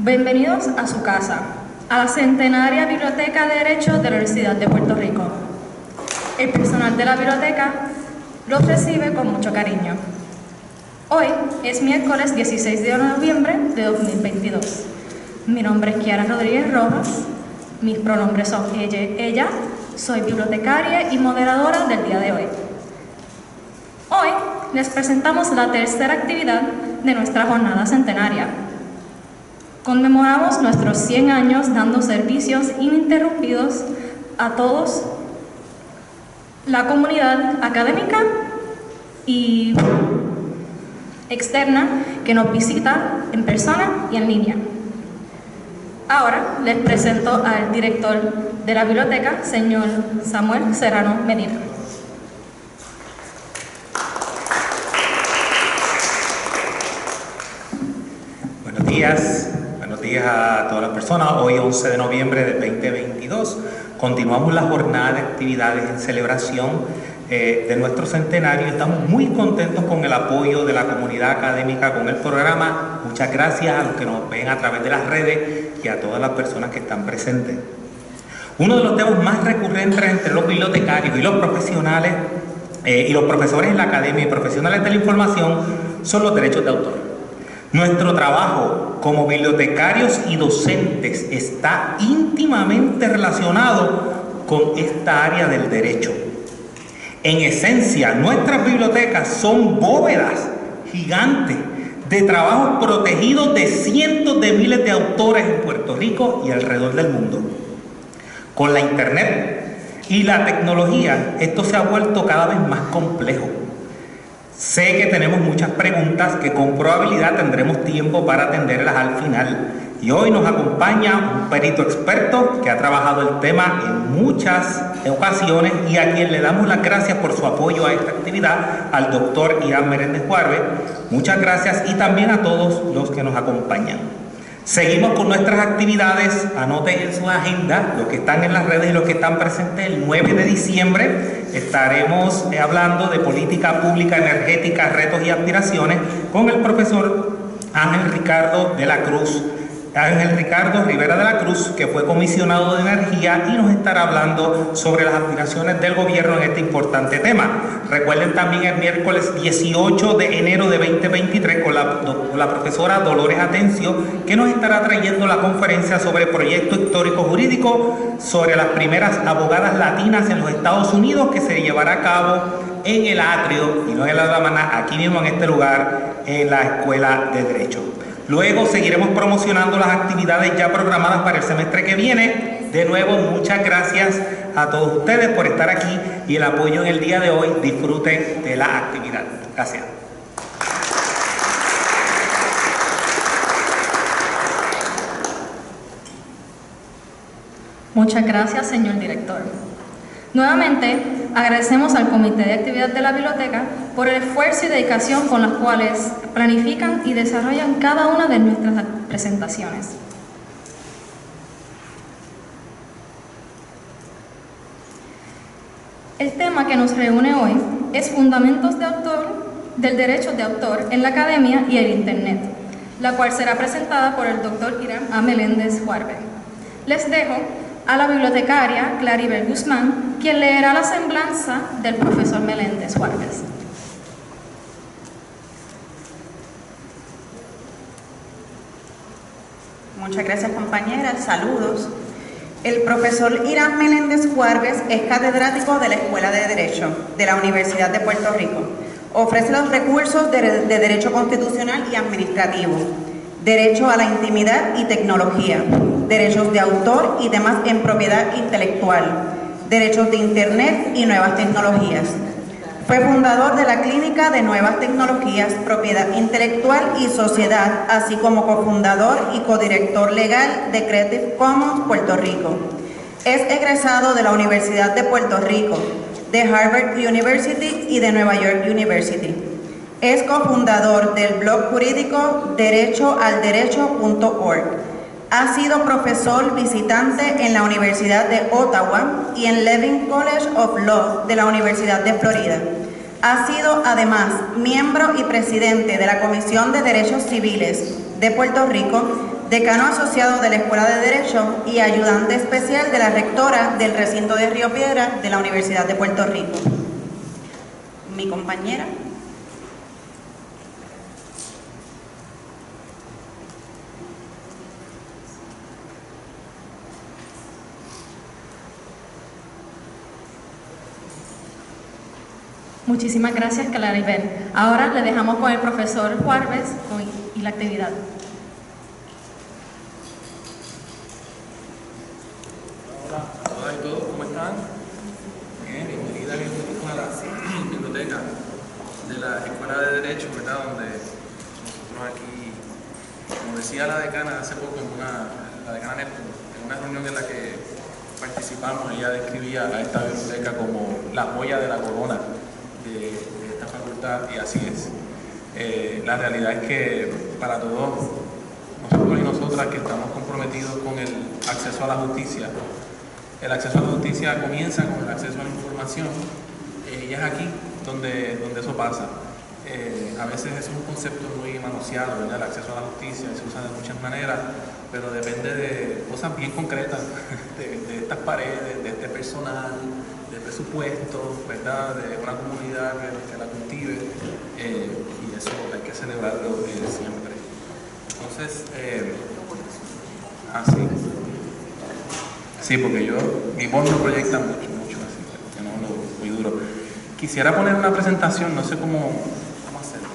Bienvenidos a su casa, a la centenaria Biblioteca de Derecho de la Universidad de Puerto Rico. El personal de la biblioteca los recibe con mucho cariño. Hoy es miércoles 16 de noviembre de 2022. Mi nombre es Kiara Rodríguez Rojas, mis pronombres son ella, soy bibliotecaria y moderadora del día de hoy. Hoy les presentamos la tercera actividad de nuestra jornada centenaria. Conmemoramos nuestros 100 años dando servicios ininterrumpidos a todos, la comunidad académica y externa que nos visita en persona y en línea. Ahora les presento al director de la biblioteca, señor Samuel Serrano Medina. Buenos días a todas las personas. Hoy 11 de noviembre del 2022 continuamos la jornada de actividades en celebración de nuestro centenario. Estamos muy contentos con el apoyo de la comunidad académica con el programa. Muchas gracias a los que nos ven a través de las redes y a todas las personas que están presentes. Uno de los temas más recurrentes entre los bibliotecarios y los profesionales y los profesores en la academia y profesionales de la información son los derechos de autor. Nuestro trabajo como bibliotecarios y docentes está íntimamente relacionado con esta área del derecho. En esencia, nuestras bibliotecas son bóvedas gigantes de trabajos protegidos de cientos de miles de autores en Puerto Rico y alrededor del mundo. Con la internet y la tecnología, esto se ha vuelto cada vez más complejo. Sé que tenemos muchas preguntas que con probabilidad tendremos tiempo para atenderlas al final. Y hoy nos acompaña un perito experto que ha trabajado el tema en muchas ocasiones y a quien le damos las gracias por su apoyo a esta actividad, al doctor Irán Meléndez Juárez. Muchas gracias y también a todos los que nos acompañan. Seguimos con nuestras actividades. Anoten en su agenda los que están en las redes y los que están presentes. El 9 de diciembre estaremos hablando de política pública energética, retos y aspiraciones con el profesor Ángel Ricardo Rivera de la Cruz, que fue comisionado de energía y nos estará hablando sobre las aspiraciones del gobierno en este importante tema. Recuerden también el miércoles 18 de enero de 2023 con la profesora Dolores Atencio, que nos estará trayendo la conferencia sobre proyecto histórico jurídico sobre las primeras abogadas latinas en los Estados Unidos, que se llevará a cabo en el atrio, y no en la Damana, aquí mismo en este lugar, en la Escuela de Derecho. Luego seguiremos promocionando las actividades ya programadas para el semestre que viene. De nuevo, muchas gracias a todos ustedes por estar aquí y el apoyo en el día de hoy. Disfruten de la actividad. Gracias. Muchas gracias, señor director. Nuevamente, agradecemos al Comité de Actividad de la Biblioteca por el esfuerzo y dedicación con las cuales planifican y desarrollan cada una de nuestras presentaciones. El tema que nos reúne hoy es Fundamentos del Derecho de Autor en la Academia y el Internet, la cual será presentada por el doctor Irán A. Meléndez Juárez. Les dejo a la bibliotecaria Claribel Guzmán, quien leerá la semblanza del profesor Meléndez Juárez. Muchas gracias, compañeras. Saludos. El profesor Irán Meléndez Juárez es catedrático de la Escuela de Derecho de la Universidad de Puerto Rico. Ofrece los recursos de Derecho Constitucional y Administrativo, Derecho a la Intimidad y Tecnología, Derechos de Autor y demás en Propiedad Intelectual, Derechos de Internet y Nuevas Tecnologías. Fue fundador de la Clínica de Nuevas Tecnologías, Propiedad Intelectual y Sociedad, así como cofundador y codirector legal de Creative Commons Puerto Rico. Es egresado de la Universidad de Puerto Rico, de Harvard University y de Nueva York University. Es cofundador del blog jurídico derechoalderecho.org. Ha sido profesor visitante en la Universidad de Ottawa y en Levin College of Law de la Universidad de Florida. Ha sido además miembro y presidente de la Comisión de Derechos Civiles de Puerto Rico, decano asociado de la Escuela de Derecho y ayudante especial de la rectora del recinto de Río Piedra de la Universidad de Puerto Rico. Mi compañera. Muchísimas gracias, Claribel. Ahora le dejamos con el profesor Juárez y la actividad. Hola a todas y todos, ¿cómo están? Bien, bienvenida a la biblioteca de la Escuela de Derecho, ¿verdad? Donde nosotros aquí, como decía la decana hace poco, la decana Néstor, en una reunión en la que participamos, ella describía a esta biblioteca como la joya de la corona de esta facultad, y así es. La realidad es que para todos nosotros y nosotras que estamos comprometidos con el acceso a la justicia, el acceso a la justicia comienza con el acceso a la información, y es aquí donde eso pasa. A veces es un concepto muy manoseado, ¿verdad? El acceso a la justicia se usa de muchas maneras, pero depende de cosas bien concretas, de estas paredes, de este personal, de presupuestos, ¿verdad? De una comunidad que la cultive, y eso hay que celebrarlo siempre. Entonces, así. Sí, porque mi voz no proyecta mucho, así que no lo muy duro. Quisiera poner una presentación, no sé cómo hacerlo.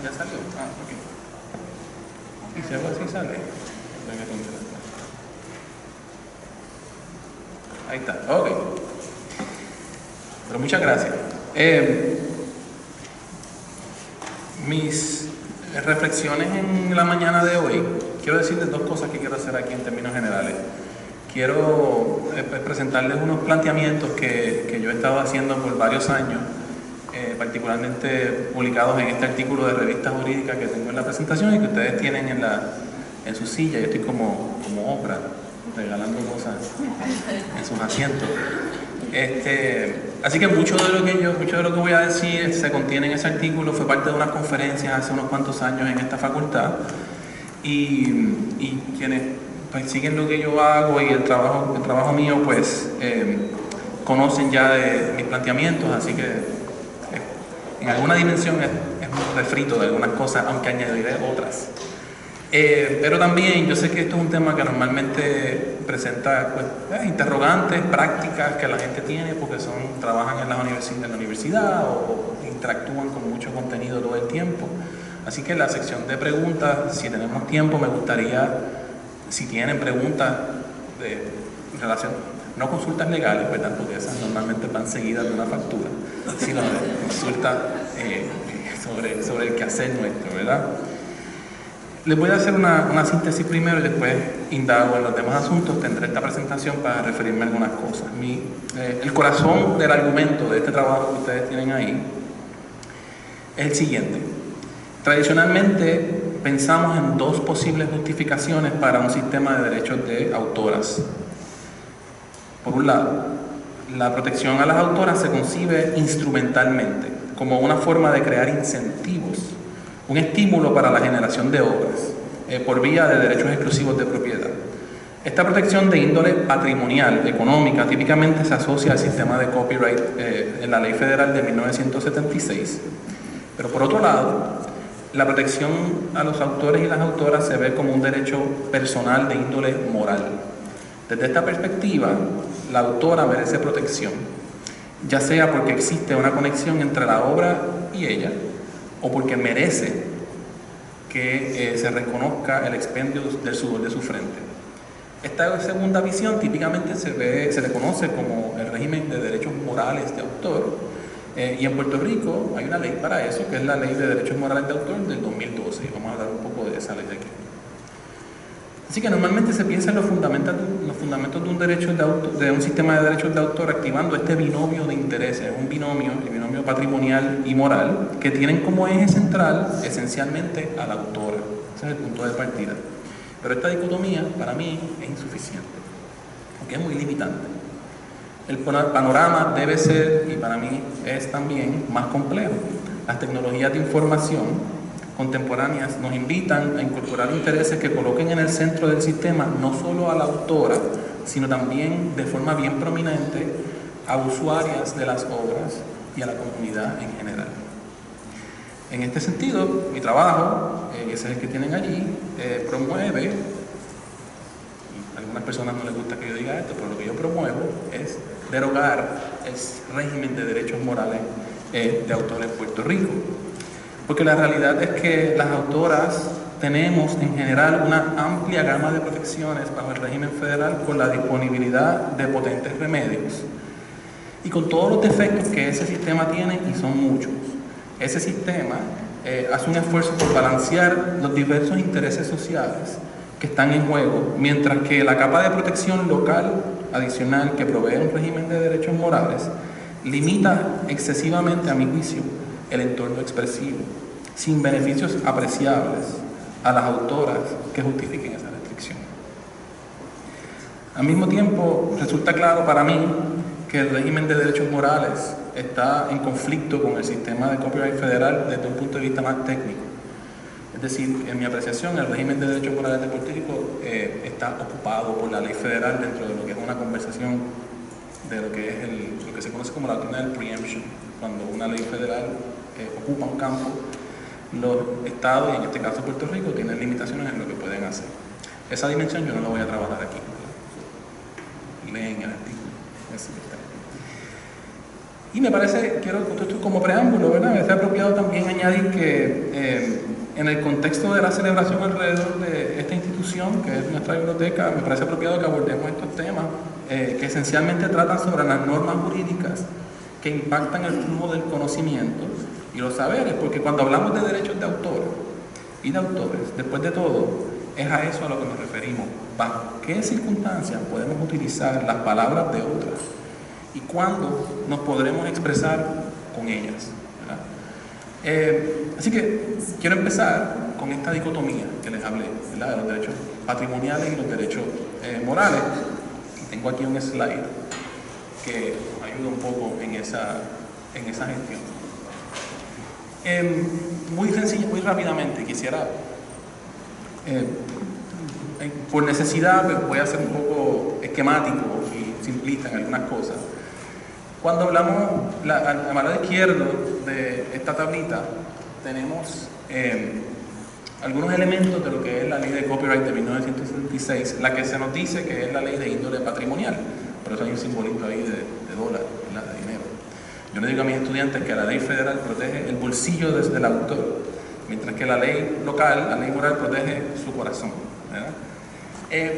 Ya salió. Ok. Y si algo así sale. Ahí está. Ok. Pero muchas gracias. Mis reflexiones en la mañana de hoy, quiero decirles dos cosas que quiero hacer aquí en términos generales. Quiero presentarles unos planteamientos que yo he estado haciendo por varios años, particularmente publicados en este artículo de revista jurídica que tengo en la presentación y que ustedes tienen en su silla. Yo estoy como Oprah, regalando cosas en sus asientos. Así que mucho de lo que voy a decir se contiene en ese artículo. Fue parte de unas conferencias hace unos cuantos años en esta facultad, y quienes pues siguen lo que yo hago y el trabajo mío, pues conocen ya de mis planteamientos, así que en alguna dimensión es un refrito de algunas cosas, aunque añadiré otras. Pero también yo sé que esto es un tema que normalmente presenta pues, interrogantes, prácticas que la gente tiene porque trabajan en la universidad o interactúan con mucho contenido todo el tiempo. Así que en la sección de preguntas, si tenemos tiempo, me gustaría, si tienen preguntas de relación, no consultas legales, ¿verdad? Porque esas normalmente van seguidas de una factura, sino de consultas sobre el quehacer nuestro, ¿verdad? Les voy a hacer una síntesis primero y después indago en los demás asuntos. Tendré esta presentación para referirme a algunas cosas. El corazón del argumento de este trabajo que ustedes tienen ahí es el siguiente. Tradicionalmente pensamos en dos posibles justificaciones para un sistema de derechos de autoras. Por un lado, la protección a las autoras se concibe instrumentalmente, como una forma de crear incentivos, un estímulo para la generación de obras, por vía de derechos exclusivos de propiedad. Esta protección de índole patrimonial, económica, típicamente se asocia al sistema de copyright en la Ley Federal de 1976. Pero por otro lado, la protección a los autores y las autoras se ve como un derecho personal de índole moral. Desde esta perspectiva, la autora merece protección, ya sea porque existe una conexión entre la obra y ella, o porque merece que se reconozca el expendio del sudor de su frente. Esta segunda visión típicamente se le conoce como el régimen de derechos morales de autor, y en Puerto Rico hay una ley para eso, que es la Ley de Derechos Morales de Autor del 2012, y vamos a hablar un poco de esa ley de aquí. Así que normalmente se piensa en los fundamentos de un derecho de un sistema de derechos de autor activando este binomio de intereses, un binomio, el binomio patrimonial y moral, que tienen como eje central esencialmente a la autora. Ese es el punto de partida. Pero esta dicotomía para mí es insuficiente, porque es muy limitante. El panorama debe ser, y para mí es también, más complejo. Las tecnologías de información contemporáneas nos invitan a incorporar intereses que coloquen en el centro del sistema no solo a la autora, sino también de forma bien prominente a usuarias de las obras y a la comunidad en general. En este sentido, mi trabajo, ese es el que tienen allí, promueve, y a algunas personas no les gusta que yo diga esto, pero lo que yo promuevo es derogar el régimen de derechos morales de autores en Puerto Rico. Porque la realidad es que las autoras tenemos en general una amplia gama de protecciones bajo el régimen federal con la disponibilidad de potentes remedios y con todos los defectos que ese sistema tiene, y son muchos. Ese sistema hace un esfuerzo por balancear los diversos intereses sociales que están en juego, mientras que la capa de protección local adicional que provee un régimen de derechos morales limita excesivamente, a mi juicio, el entorno expresivo, sin beneficios apreciables a las autoras que justifiquen esa restricción. Al mismo tiempo, resulta claro para mí que el régimen de derechos morales está en conflicto con el sistema de copyright federal desde un punto de vista más técnico. Es decir, en mi apreciación, el régimen de derechos morales de Puerto Rico está ocupado por la ley federal dentro de lo que es una conversación de lo que es lo que se conoce como la doctrina del preemption. Cuando una ley federal ocupa un campo, los estados, y en este caso Puerto Rico, tienen limitaciones en lo que pueden hacer. Esa dimensión yo no la voy a trabajar aquí, ¿verdad? Leen el artículo. Y me parece, quiero esto como preámbulo, ¿verdad? Me parece apropiado también añadir que en el contexto de la celebración alrededor de esta institución, que es nuestra biblioteca, me parece apropiado que abordemos estos temas que esencialmente tratan sobre las normas jurídicas que impactan el flujo del conocimiento y los saberes, porque cuando hablamos de derechos de autor y de autores, después de todo, es a eso a lo que nos referimos. ¿Bajo qué circunstancias podemos utilizar las palabras de otras? ¿Y cuándo nos podremos expresar con ellas? Así que quiero empezar con esta dicotomía que les hablé, ¿verdad? De los derechos patrimoniales y los derechos morales. Y tengo aquí un slide que nos ayuda un poco en esa gestión. Muy sencillo, muy rápidamente, quisiera, por necesidad, voy a ser un poco esquemático y simplista en algunas cosas. Cuando hablamos, a mano izquierda de esta tablita, tenemos algunos elementos de lo que es la ley de copyright de 1976, la que se nos dice que es la ley de índole patrimonial, por eso hay un simbolito ahí de dólar, ¿verdad? De dinero. Yo le digo a mis estudiantes que la ley federal protege el bolsillo del autor, mientras que la ley local, la ley moral, protege su corazón, ¿verdad?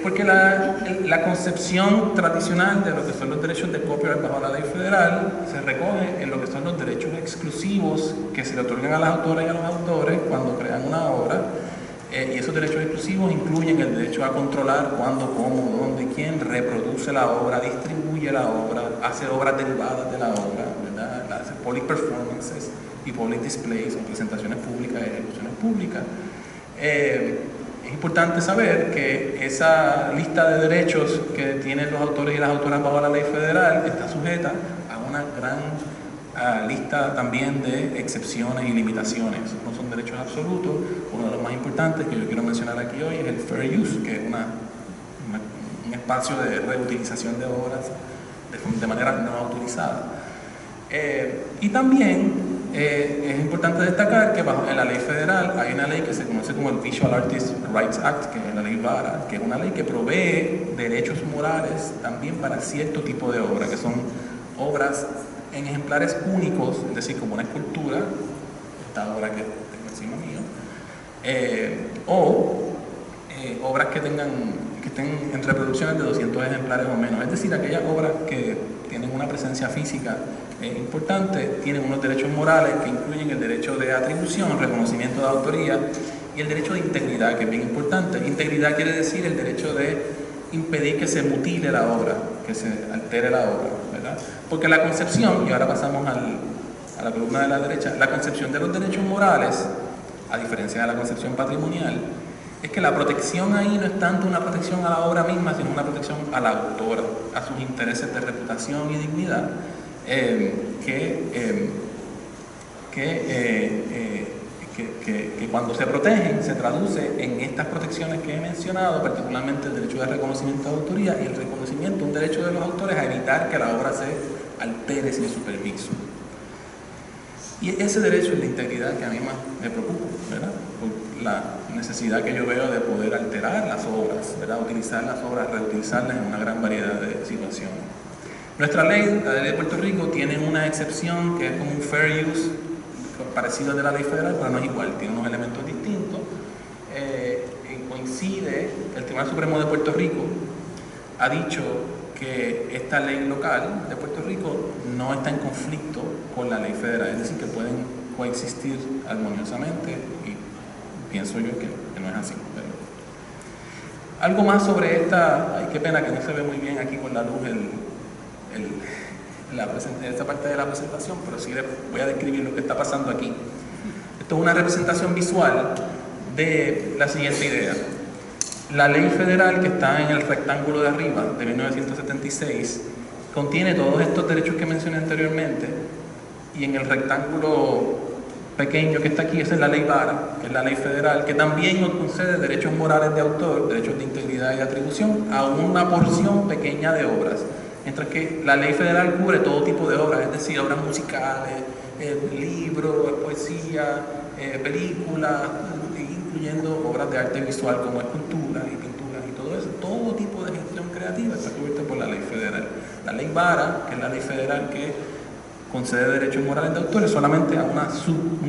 Porque la concepción tradicional de lo que son los derechos de copyright bajo la ley federal se recoge en lo que son los derechos exclusivos que se le otorgan a las autoras y a los autores cuando crean una obra, y esos derechos exclusivos incluyen el derecho a controlar cuándo, cómo, dónde, quién reproduce la obra, distribuye la obra, hace obras derivadas de la obra, ¿verdad? Hace public performances y public displays, o presentaciones públicas y ejecuciones públicas. Es importante saber que esa lista de derechos que tienen los autores y las autoras bajo la ley federal está sujeta a una gran lista también de excepciones y limitaciones. No son derechos absolutos. Uno de los más importantes que yo quiero mencionar aquí hoy es el fair use, que es un espacio de reutilización de obras de manera no autorizada. Y también es importante destacar que en la ley federal hay una ley que se conoce como el Visual Artists' Rights Act, que es la ley VARA, que es una ley que provee derechos morales también para cierto tipo de obra, que son obras en ejemplares únicos, es decir, como una escultura, esta obra que tengo encima mío, o obras que estén en reproducciones de 200 ejemplares o menos, es decir, aquellas obras que tienen una presencia física importante, tienen unos derechos morales que incluyen el derecho de atribución, reconocimiento de autoría y el derecho de integridad, que es bien importante. Integridad quiere decir el derecho de impedir que se mutile la obra, que se altere la obra, ¿verdad? Porque la concepción, y ahora pasamos a la columna de la derecha, la concepción de los derechos morales, a diferencia de la concepción patrimonial, es que la protección ahí no es tanto una protección a la obra misma, sino una protección a la autora, a sus intereses de reputación y dignidad, que cuando se protegen se traduce en estas protecciones que he mencionado, particularmente el derecho de reconocimiento de autoría y el reconocimiento, un derecho de los autores a evitar que la obra se altere sin su permiso. Y ese derecho es la integridad que a mí más me preocupa, ¿verdad? Por la necesidad que yo veo de poder alterar las obras, ¿verdad? Utilizar las obras, reutilizarlas en una gran variedad de situaciones. Nuestra ley, la ley de Puerto Rico, tiene una excepción que es como un fair use, parecido al de la ley federal, pero no es igual, tiene unos elementos distintos. Coincide, el Tribunal Supremo de Puerto Rico ha dicho que esta ley local de Puerto Rico no está en conflicto con la ley federal, es decir, que pueden coexistir armoniosamente, y pienso yo que no es así. Pero algo más sobre esta, ay, qué pena que no se ve muy bien aquí con la luz esta parte de la presentación, pero sí les voy a describir lo que está pasando aquí. Esto es una representación visual de la siguiente idea. La ley federal que está en el rectángulo de arriba, de 1976, contiene todos estos derechos que mencioné anteriormente, y en el rectángulo pequeño que está aquí, esa es la ley VARA, que es la ley federal, que también nos concede derechos morales de autor, derechos de integridad y de atribución a una porción pequeña de obras. Mientras que la ley federal cubre todo tipo de obras, es decir, obras musicales, libros, poesía, películas, incluyendo obras de arte visual como esculturas y pinturas y todo eso. Todo tipo de gestión creativa está cubierta por la ley federal. La ley VARA, que es la ley federal que concede derechos morales de autores solamente a un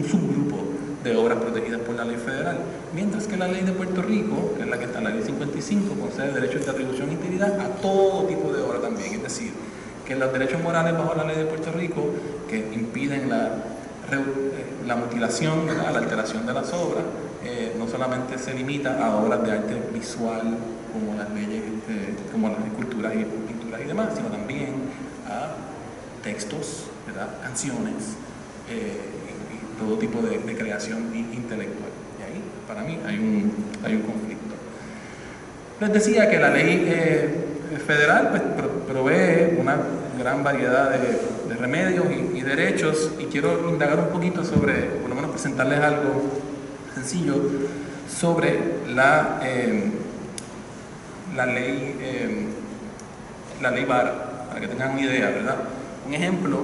subgrupo de obras protegidas por la ley federal, mientras que la ley de Puerto Rico, que es la que está en la ley 55, concede derechos de atribución e integridad a todo tipo de obra también. Es decir, que los derechos morales bajo la ley de Puerto Rico, que impiden la mutilación, la alteración de las obras, no solamente se limita a obras de arte visual como las leyes, como las esculturas y pinturas y demás, sino también a textos, ¿verdad? Canciones, todo tipo de creación intelectual. Y ahí, para mí, hay un conflicto. Les decía que la ley federal pues, provee una gran variedad de remedios y derechos, y quiero indagar un poquito sobre, por lo menos presentarles algo sencillo sobre la ley VARA, para que tengan una idea, ¿verdad? Un ejemplo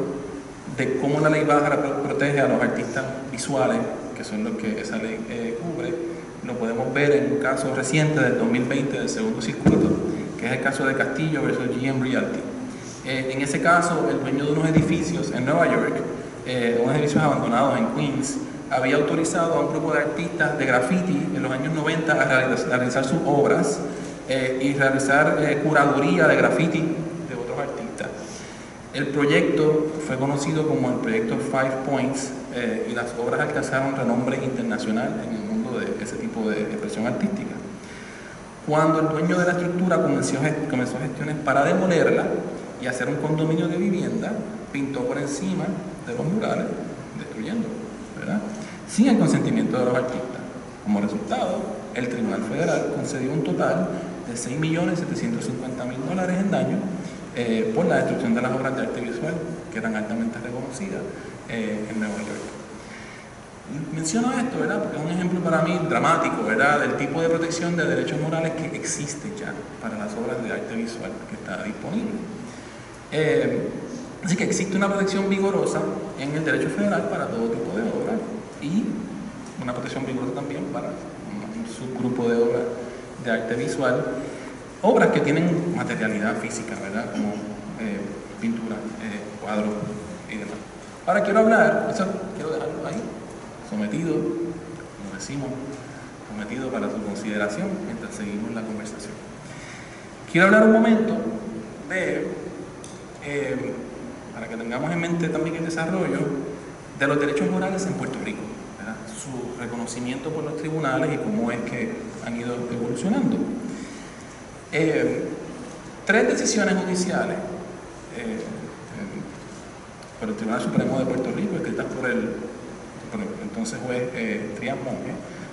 de cómo la ley VARA protege a los artistas visuales, que son los que esa ley cubre, lo podemos ver en un caso reciente del 2020 del segundo circuito, que es el caso de Castillo versus GM Realty. En ese caso, el dueño de unos edificios en Nueva York, unos edificios abandonados en Queens, había autorizado a un grupo de artistas de graffiti en los años 90 a realizar sus obras y realizar curaduría de graffiti de otros artistas. El proyecto fue conocido como el proyecto Five Points y las obras alcanzaron renombre internacional en el mundo de ese tipo de expresión artística. Cuando el dueño de la estructura comenzó gestiones para demolerla y hacer un condominio de vivienda, pintó por encima de los murales, destruyéndolos, ¿verdad? Sin el consentimiento de los artistas. Como resultado, el Tribunal Federal concedió un total de $6.750.000 en daño por la destrucción de las obras de arte visual que eran altamente reconocidas en Nueva York. Menciono esto, ¿verdad? Porque es un ejemplo para mí dramático, ¿verdad? Del tipo de protección de derechos morales que existe ya para las obras de arte visual que está disponible. Así que existe una protección vigorosa en el derecho federal para todo tipo de obras y una protección vigorosa también para un subgrupo de obras de arte visual, obras que tienen materialidad física, ¿verdad? Como pintura, cuadros y demás. Ahora quiero hablar, eso quiero dejarlo ahí, sometido, como decimos, sometido para su consideración mientras seguimos la conversación. Quiero hablar un momento de, para que tengamos en mente también el desarrollo de los derechos morales en Puerto Rico, ¿verdad?, su reconocimiento por los tribunales y cómo es que han ido evolucionando. 3 decisiones judiciales por el Tribunal Supremo de Puerto Rico, escritas por el entonces juez Trías Monge,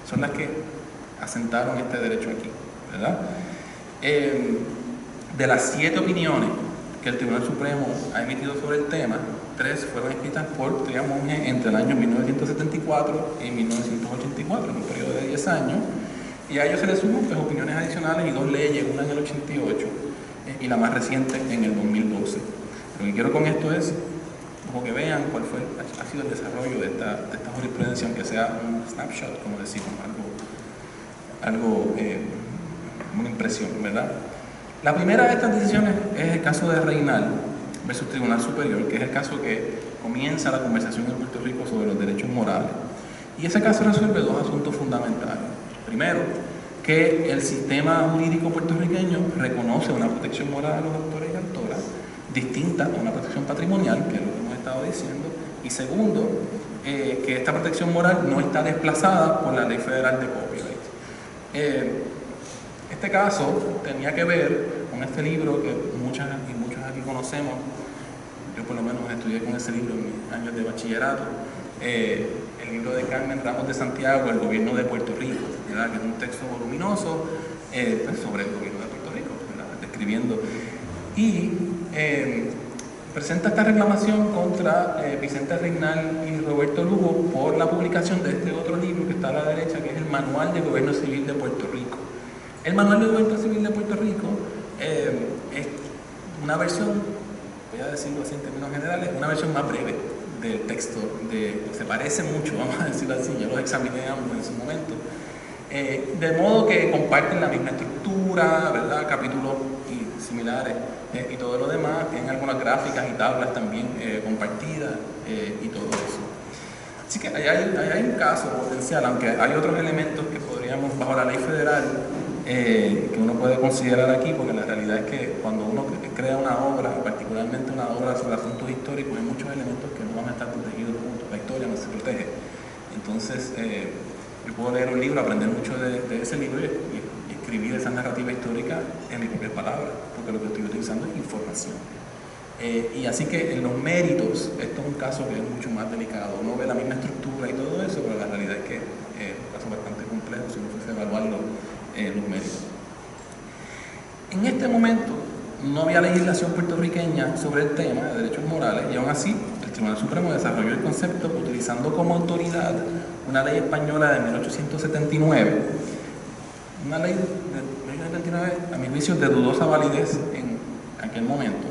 son las que asentaron este derecho aquí, ¿verdad? De las 7 opiniones que el Tribunal Supremo ha emitido sobre el tema, 3 fueron escritas por Trías Monge entre el año 1974 y 1984, en un periodo de 10 años, y a ellos se les suman pues, opiniones adicionales y 2 leyes, una en el 88 y la más reciente en el 2012. Lo que quiero con esto es como que vean cuál ha sido el desarrollo de esta jurisprudencia, aunque sea un snapshot, como decimos, una impresión, ¿verdad? La primera de estas decisiones es el caso de Reinal versus Tribunal Superior, que es el caso que comienza la conversación en Puerto Rico sobre los derechos morales. Y ese caso resuelve 2 asuntos fundamentales. Primero, que el sistema jurídico puertorriqueño reconoce una protección moral a los autores y autoras distinta a una protección patrimonial, que es lo que hemos estado diciendo. Y segundo, que esta protección moral no está desplazada por la Ley Federal de Copyright. Este caso tenía que ver con este libro que muchas y muchos aquí conocemos. Yo por lo menos estudié con ese libro en mis años de bachillerato. El libro de Carmen Ramos de Santiago, El Gobierno de Puerto Rico, ¿verdad?, que es un texto voluminoso pues sobre el gobierno de Puerto Rico, ¿verdad?, describiendo. Y presenta esta reclamación contra Vicente Reinal y Roberto Lugo por la publicación de este otro libro que está a la derecha, que es el Manual de Gobierno Civil de Puerto Rico. El Manual de Gobierno Civil de Puerto Rico es una versión, voy a decirlo así en términos generales, una versión más breve del texto, se parece mucho, vamos a decirlo así, ya los examiné ambos en su momento, de modo que comparten la misma estructura, ¿verdad?, capítulos similares y todo lo demás, tienen algunas gráficas y tablas también compartidas y todo eso. Así que hay un caso potencial, aunque hay otros elementos que podríamos, bajo la ley federal, que uno puede considerar aquí, porque la realidad es que cuando uno crea una obra, particularmente una obra sobre asuntos históricos, hay muchos elementos que no van a estar protegidos juntos. La historia no se protege. Entonces, yo puedo leer un libro, aprender mucho de ese libro y escribir esa narrativa histórica en mis propias palabras, porque lo que estoy utilizando es información. Y así que en los méritos, esto es un caso que es mucho más delicado. Uno ve la misma estructura y todo eso, pero la realidad es que es un caso bastante complejo si uno fuese a evaluarlo los méritos. En este momento no había legislación puertorriqueña sobre el tema de derechos morales y aún así el Tribunal Supremo desarrolló el concepto utilizando como autoridad una ley española de 1879, una ley de 1879 a mi juicio de dudosa validez en aquel momento,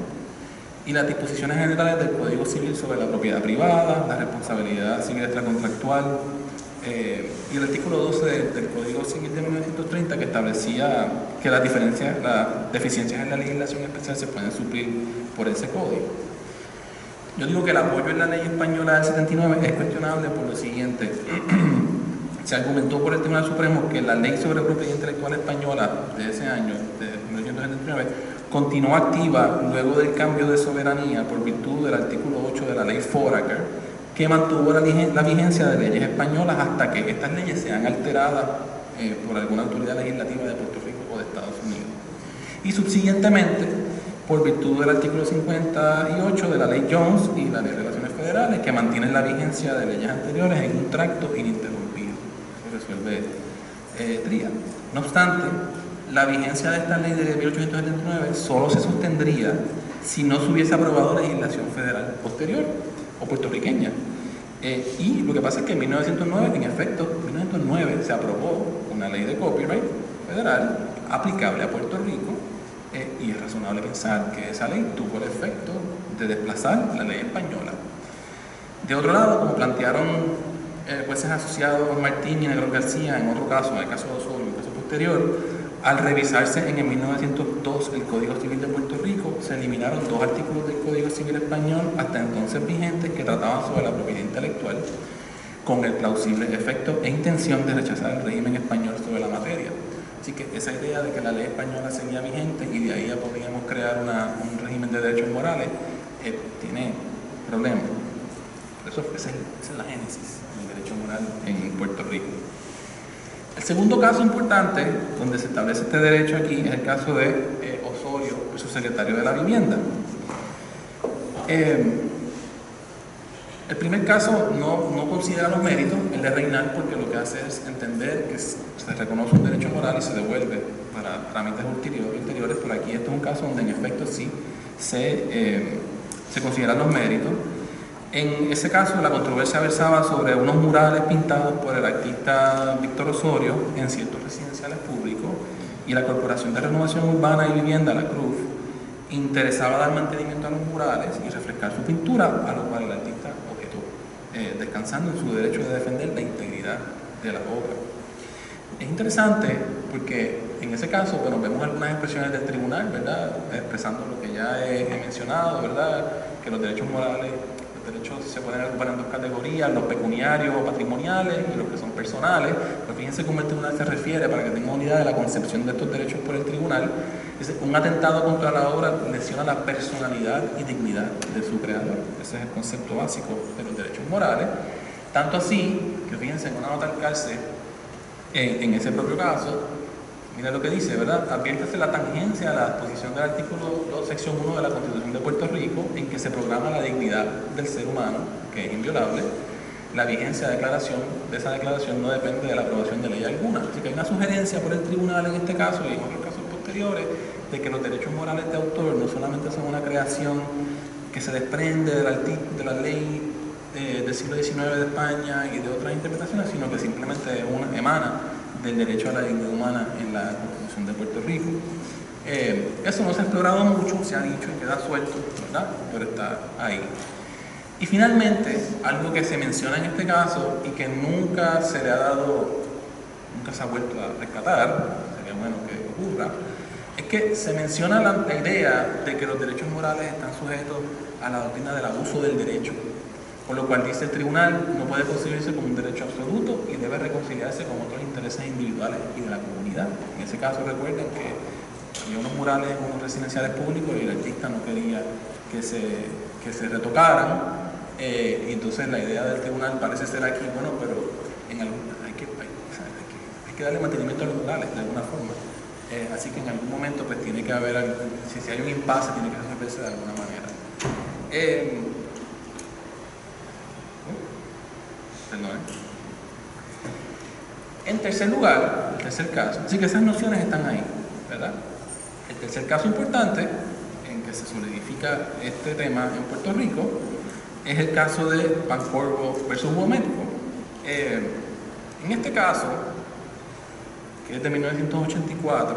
y las disposiciones generales del Código Civil sobre la propiedad privada, la responsabilidad civil extracontractual, y el artículo 12 del Código Civil de 1930, que establecía que las deficiencias en la legislación especial se pueden suplir por ese código. Yo digo que el apoyo en la ley española del 79 es cuestionable por lo siguiente. Se argumentó por el Tribunal Supremo que la ley sobre propiedad intelectual española de ese año, de 1979, continuó activa luego del cambio de soberanía por virtud del artículo 8 de la ley Foraker, que mantuvo la vigencia de leyes españolas hasta que estas leyes sean alteradas por alguna autoridad legislativa de Puerto Rico o de Estados Unidos. Y subsiguientemente, por virtud del artículo 58 de la ley Jones y la ley de Relaciones Federales, que mantienen la vigencia de leyes anteriores en un tracto ininterrumpido. Eso resuelve Trías. No obstante, la vigencia de esta ley de 1879 solo se sostendría si no se hubiese aprobado legislación federal posterior o puertorriqueña. Y lo que pasa es que en 1909, en efecto, en 1909 se aprobó una ley de copyright federal aplicable a Puerto Rico, y es razonable pensar que esa ley tuvo el efecto de desplazar la ley española. De otro lado, como plantearon jueces asociados Martín y Negro García en otro caso, en el caso de Osorio, un caso posterior, al revisarse en el 1902 el Código Civil de Puerto Rico, se eliminaron 2 artículos del Código Civil español hasta entonces vigentes que trataban sobre la propiedad intelectual, con el plausible efecto e intención de rechazar el régimen español sobre la materia. Así que esa idea de que la ley española seguía vigente y de ahí ya podríamos crear un régimen de derechos morales, tiene problemas. Esa es la génesis del derecho moral en Puerto Rico. El segundo caso importante donde se establece este derecho aquí es el caso de Osorio, el subsecretario de la Vivienda. El primer caso no considera los méritos, el de Reynal, porque lo que hace es entender que se reconoce un derecho moral y se devuelve para trámites ulteriores, pero aquí este es un caso donde en efecto sí se consideran los méritos. En ese caso, la controversia versaba sobre unos murales pintados por el artista Víctor Osorio en ciertos residenciales públicos, y la Corporación de Renovación Urbana y Vivienda, la CRUV, interesaba dar mantenimiento a los murales y refrescar su pintura, a lo cual el artista objetó, descansando en su derecho de defender la integridad de la obra. Es interesante porque en ese caso, bueno, vemos algunas expresiones del tribunal, ¿verdad?, expresando lo que ya he mencionado, ¿verdad?, que los derechos morales, los derechos se pueden agrupar en dos categorías: los pecuniarios o patrimoniales y los que son personales. Pero fíjense cómo el tribunal se refiere, para que tengan unidad de la concepción de estos derechos por el tribunal. Dice: un atentado contra la obra lesiona la personalidad y dignidad de su creador. Ese es el concepto básico de los derechos morales. Tanto así que, fíjense, en una nota al cárcel, en ese propio caso, mira lo que dice, ¿verdad? Adviértase la tangencia a la disposición del artículo 2, sección 1 de la Constitución de Puerto Rico, en que se programa la dignidad del ser humano, que es inviolable. La vigencia de esa declaración no depende de la aprobación de ley alguna. Así que hay una sugerencia por el tribunal en este caso y en otros casos posteriores de que los derechos morales de autor no solamente son una creación que se desprende de la ley del siglo XIX de España y de otras interpretaciones, sino que simplemente emana del derecho a la dignidad humana en la Constitución de Puerto Rico. Eso no se ha explorado mucho, se ha dicho y queda suelto, ¿verdad?, pero está ahí. Y finalmente, algo que se menciona en este caso y que nunca se ha vuelto a rescatar, sería bueno que ocurra, es que se menciona la idea de que los derechos morales están sujetos a la doctrina del abuso del derecho, por lo cual dice el tribunal no puede concebirse como un derecho absoluto y debe reconciliarse con otros intereses individuales y de la comunidad. En ese caso, recuerden que había unos murales en unos residenciales públicos y el artista no quería que se retocaran, y entonces la idea del tribunal parece ser aquí, bueno, pero hay que darle mantenimiento a los murales de alguna forma. Así que en algún momento pues tiene que haber, si hay un impasse, tiene que resolverse de alguna manera. En tercer lugar, el tercer caso, así que esas nociones están ahí, ¿verdad? El tercer caso importante en que se solidifica este tema en Puerto Rico es el caso de Pancorbo versus Womético. En este caso, que es de 1984,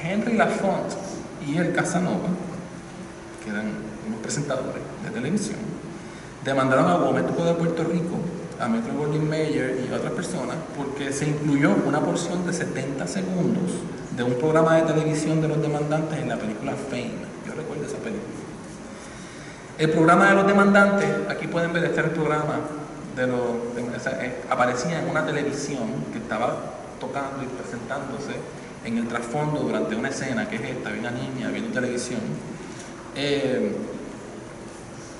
Henry Lafont y el Casanova, que eran unos presentadores de televisión, demandaron a Womético de Puerto Rico, a Metro Goldwyn Mayer y a otras personas porque se incluyó una porción de 70 segundos de un programa de televisión de los demandantes en la película Fame. Yo recuerdo esa película. El programa de los demandantes, aquí pueden ver, este es el programa aparecía en una televisión que estaba tocando y presentándose en el trasfondo durante una escena que es esta: había una niña viendo televisión.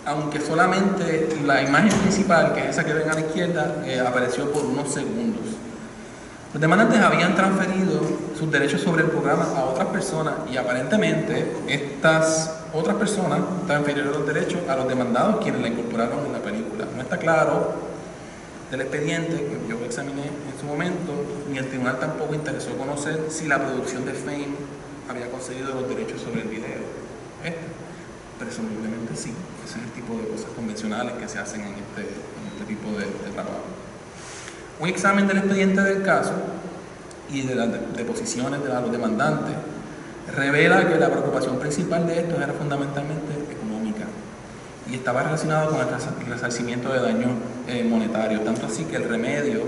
Aunque solamente la imagen principal, que es esa que ven a la izquierda, apareció por unos segundos. Los demandantes habían transferido sus derechos sobre el programa a otras personas y aparentemente estas otras personas transfirieron los derechos a los demandados, quienes la incorporaron en la película. No está claro del expediente que yo examiné en su momento, ni el tribunal tampoco interesó conocer si la producción de Fame había conseguido los derechos sobre el video. Presumiblemente sí. Ese es el tipo de cosas convencionales que se hacen en este tipo de trabajo. Un examen del expediente del caso y de las deposiciones de los demandantes revela que la preocupación principal de estos era fundamentalmente económica y estaba relacionado con el resarcimiento de daños monetarios, tanto así que el remedio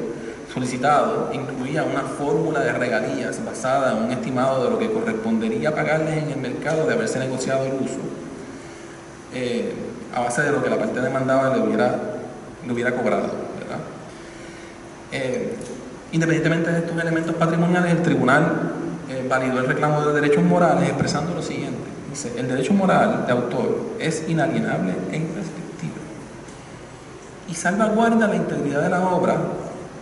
solicitado incluía una fórmula de regalías basada en un estimado de lo que correspondería pagarles en el mercado de haberse negociado el uso, a base de lo que la parte demandada le hubiera cobrado, ¿verdad? Independientemente de estos elementos patrimoniales, el tribunal validó el reclamo de derechos morales expresando lo siguiente: dice, el derecho moral de autor es inalienable e imprescriptible. y salvaguarda la integridad de la obra,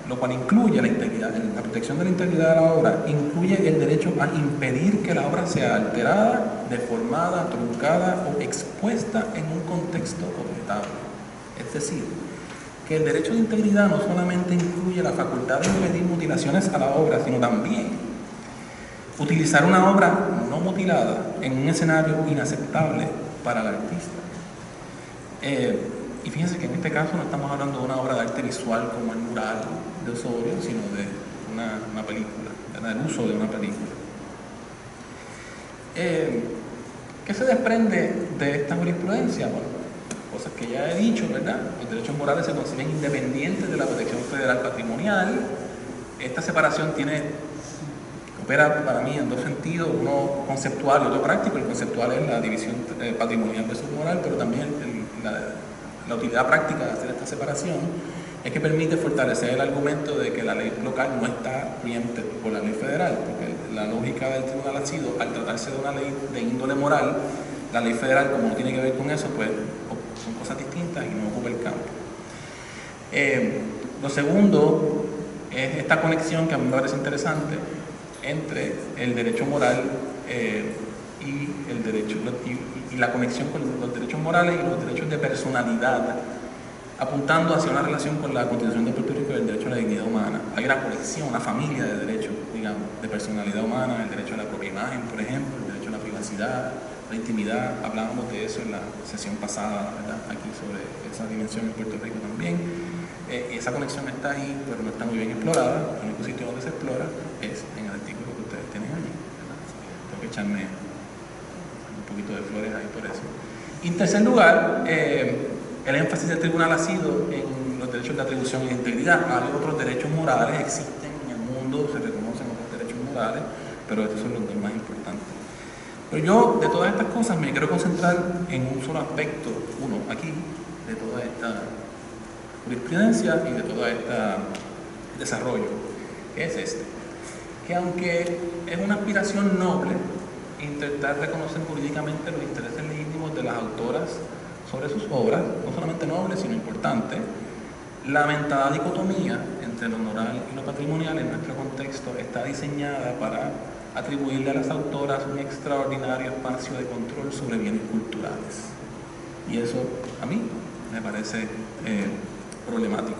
lo cual incluye la protección de la integridad de la obra, incluye el derecho a impedir que la obra sea alterada, deformada, truncada o expuesta en un contexto objetable. Es decir, que el derecho de integridad no solamente incluye la facultad de impedir mutilaciones a la obra, sino también utilizar una obra no mutilada en un escenario inaceptable para el artista. Y fíjense que en este caso no estamos hablando de una obra de arte visual como el mural de Osorio, sino de una película, del uso de una película. ¿Qué se desprende de esta jurisprudencia? Bueno, cosas que ya he dicho, ¿verdad? Los derechos morales se conciben independientes de la protección federal patrimonial. Esta separación opera para mí en dos sentidos, uno conceptual y otro práctico. El conceptual es la división patrimonial versus moral, pero también la utilidad práctica de hacer esta separación es que permite fortalecer el argumento de que la ley local no está preempted por la ley federal, porque la lógica del tribunal ha sido, al tratarse de una ley de índole moral, la ley federal, como no tiene que ver con eso, pues son cosas distintas y no ocupa el campo. Lo segundo es esta conexión que a mí me parece interesante entre el derecho moral y el derecho y la conexión con los derechos morales y los derechos de personalidad, apuntando hacia una relación con la Constitución de Puerto Rico y el derecho a la dignidad humana. Hay una conexión, una familia de derechos, digamos, de personalidad humana, el derecho a la propia imagen, por ejemplo, el derecho a la privacidad, la intimidad. Hablábamos de eso en la sesión pasada, ¿verdad? Aquí sobre esa dimensión en Puerto Rico también. Y esa conexión está ahí, pero no está muy bien explorada. El único sitio donde se explora es en el artículo que ustedes tienen allí, ¿verdad? Así que tengo que echarme un poquito de flores ahí por eso. Y en tercer lugar, el énfasis del tribunal ha sido en los derechos de atribución e integridad. Hay otros derechos morales, existen en el mundo, se reconocen otros derechos morales, pero estos son los dos más importantes. Pero yo, de todas estas cosas, me quiero concentrar en un solo aspecto, uno aquí, de toda esta jurisprudencia y de todo este desarrollo, que es este, que aunque es una aspiración noble intentar reconocer jurídicamente los intereses legítimos de las autoras sobre sus obras, no solamente noble, sino importante, la mentada dicotomía entre lo moral y lo patrimonial en nuestro contexto está diseñada para atribuirle a las autoras un extraordinario espacio de control sobre bienes culturales. Y eso a mí me parece problemático.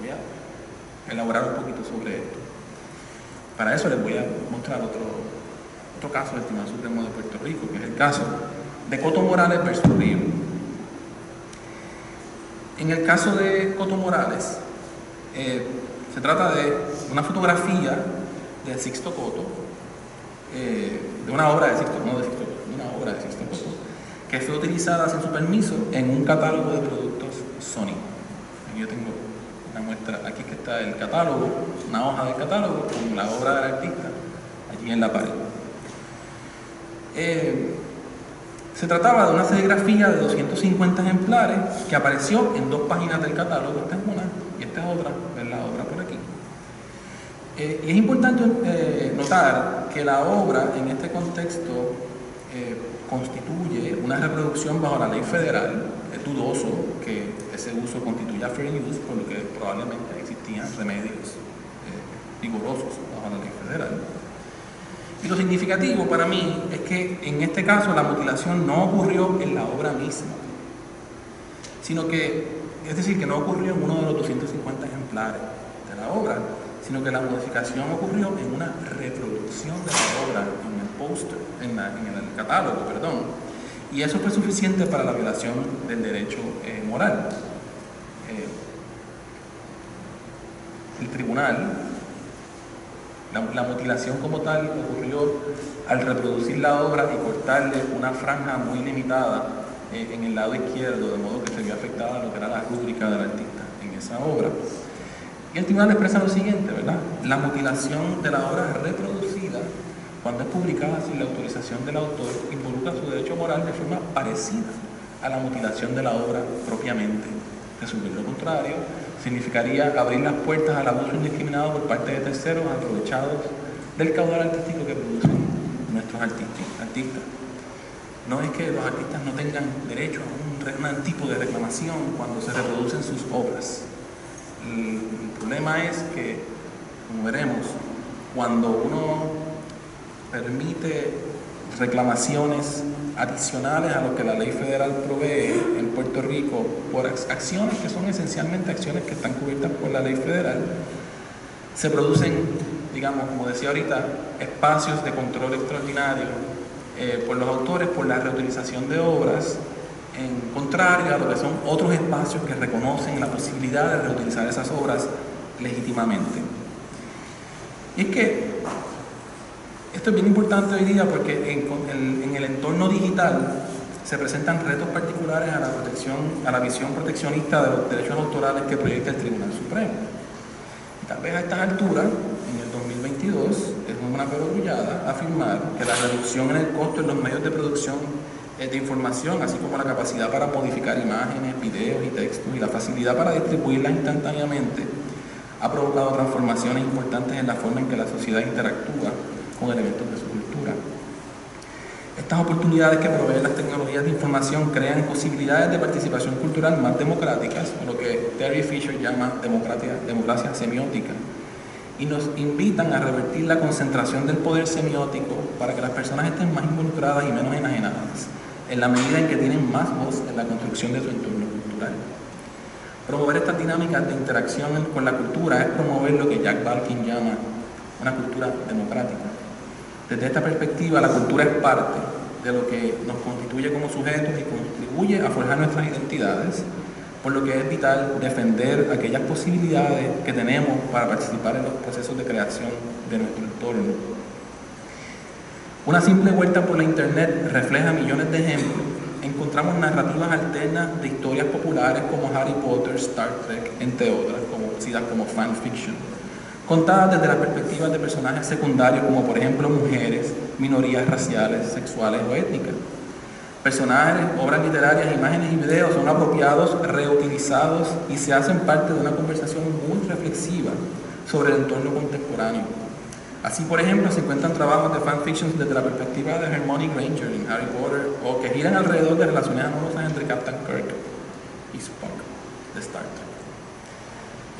Voy a elaborar un poquito sobre esto. Para eso les voy a mostrar otro caso del Tribunal Supremo de Puerto Rico, que es el caso de Coto Morales versus Río. En el caso de Coto Morales, se trata de una fotografía de Sixto Coto, de una obra de Sixto, no de Sixto Coto, de una obra de Sixto Coto, que fue utilizada sin su permiso en un catálogo de productos Sony. Aquí yo tengo una muestra, aquí que está el catálogo, una hoja del catálogo con la obra del artista, allí en la pared. Se trataba de una serigrafía de 250 ejemplares que apareció en 2 páginas del catálogo. Esta es una y esta es otra, ver la obra por aquí. Y es importante notar que la obra en este contexto constituye una reproducción bajo la ley federal. Es dudoso que ese uso constituya fair use, por lo que probablemente existían remedios vigorosos bajo la ley federal. Y lo significativo para mí es que en este caso la mutilación no ocurrió en la obra misma, sino que, es decir, que no ocurrió en uno de los 250 ejemplares de la obra, sino que la modificación ocurrió en una reproducción de la obra, en el póster, en el catálogo, perdón. Y eso fue suficiente para la violación del derecho moral. El tribunal, la mutilación como tal ocurrió al reproducir la obra y cortarle una franja muy limitada en el lado izquierdo, de modo que se vio afectada lo que era la rúbrica del artista en esa obra. Y el tribunal expresa lo siguiente, ¿verdad? La mutilación de la obra reproducida, cuando es publicada sin la autorización del autor, involucra su derecho moral de forma parecida a la mutilación de la obra propiamente. De lo contrario, significaría abrir las puertas al abuso indiscriminado por parte de terceros aprovechados del caudal artístico que producen nuestros artistas. No es que los artistas no tengan derecho a un un tipo de reclamación cuando se reproducen sus obras. El problema es que, como veremos, cuando uno permite reclamaciones adicionales a lo que la ley federal provee en Puerto Rico por acciones que son esencialmente acciones que están cubiertas por la ley federal, se producen, digamos, como decía ahorita, espacios de control extraordinario por los autores por la reutilización de obras, en contrario a lo que son otros espacios que reconocen la posibilidad de reutilizar esas obras legítimamente. Y es que esto es bien importante hoy día porque en el entorno digital se presentan retos particulares a la visión proteccionista de los derechos autorales que proyecta el Tribunal Supremo. Y tal vez a estas alturas, en el 2022, es una perogrullada afirmar que la reducción en el costo en los medios de producción de información, así como la capacidad para modificar imágenes, videos y textos y la facilidad para distribuirlas instantáneamente, ha provocado transformaciones importantes en la forma en que la sociedad interactúa con elementos de su cultura. Estas oportunidades que proveen las tecnologías de información crean posibilidades de participación cultural más democráticas, o lo que Terry Fisher llama democracia semiótica, y nos invitan a revertir la concentración del poder semiótico para que las personas estén más involucradas y menos enajenadas, en la medida en que tienen más voz en la construcción de su entorno cultural. Promover estas dinámicas de interacción con la cultura es promover lo que Jack Balkin llama una cultura democrática. Desde esta perspectiva, la cultura es parte de lo que nos constituye como sujetos y contribuye a forjar nuestras identidades, por lo que es vital defender aquellas posibilidades que tenemos para participar en los procesos de creación de nuestro entorno. Una simple vuelta por la Internet refleja millones de ejemplos. Encontramos narrativas alternas de historias populares como Harry Potter, Star Trek, entre otras, conocidas como fanfiction, contadas desde las perspectivas de personajes secundarios como por ejemplo mujeres, minorías raciales, sexuales o étnicas. Personajes, obras literarias, imágenes y videos son apropiados, reutilizados y se hacen parte de una conversación muy reflexiva sobre el entorno contemporáneo. Así, por ejemplo, se encuentran trabajos de fanfiction desde la perspectiva de Hermione Granger en Harry Potter o que giran alrededor de relaciones amorosas entre Captain Kirk y Spock de Star Trek.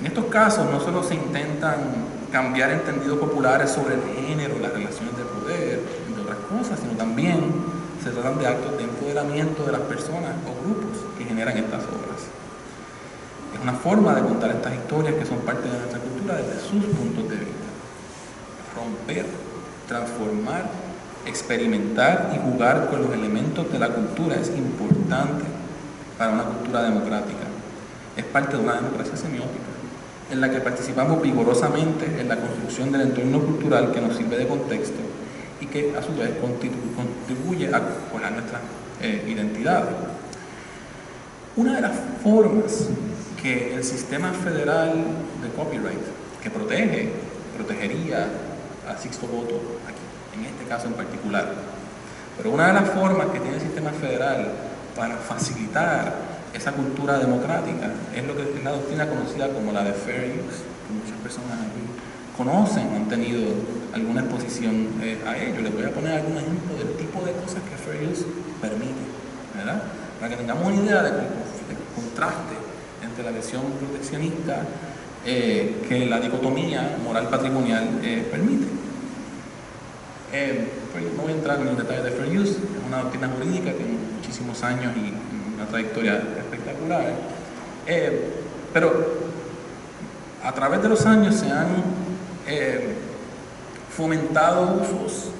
En estos casos no solo se intentan cambiar entendidos populares sobre el género, las relaciones de poder, entre otras cosas, sino también se tratan de actos de empoderamiento de las personas o grupos que generan estas obras. Es una forma de contar estas historias que son parte de nuestra cultura desde sus puntos de vista. Romper, transformar, experimentar y jugar con los elementos de la cultura es importante para una cultura democrática. Es parte de una democracia semiótica, en la que participamos vigorosamente en la construcción del entorno cultural que nos sirve de contexto y que a su vez contribuye a forjar nuestra identidad. Una de las formas que el sistema federal de copyright, que protegería a Sixto Voto, aquí, en este caso en particular, pero una de las formas que tiene el sistema federal para facilitar esa cultura democrática es lo que es la doctrina conocida como la de Fair Use, que muchas personas aquí conocen, han tenido alguna exposición a ello. Les voy a poner algún ejemplo del tipo de cosas que Fair Use permite, ¿verdad? Para que tengamos una idea del contraste entre la visión proteccionista que la dicotomía moral patrimonial permite. No voy a entrar en los detalles de Fair Use, es una doctrina jurídica que tiene muchísimos años y una trayectoria espectacular, pero a través de los años se han fomentado usos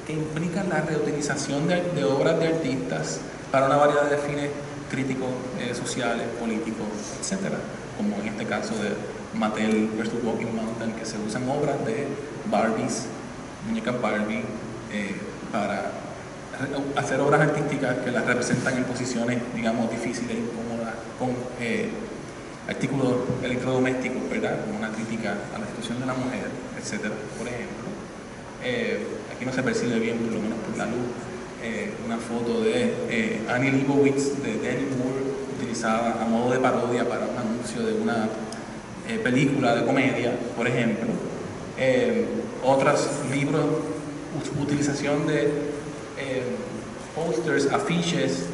que implican la reutilización de obras de artistas para una variedad de fines críticos, sociales, políticos, etc. Como en este caso de Mattel vs. Walking Mountain, que se usan obras de Barbies, muñecas Barbie, para hacer obras artísticas que las representan en posiciones, digamos, difíciles, incómodas, con artículos electrodomésticos, ¿verdad? Como una crítica a la situación de la mujer, etc. Por ejemplo, aquí no se percibe bien, por lo menos por la luz, una foto de Annie Leibovitz de Demi Moore utilizada a modo de parodia para un anuncio de una película de comedia, por ejemplo. Otros libros, utilización de posters, afiches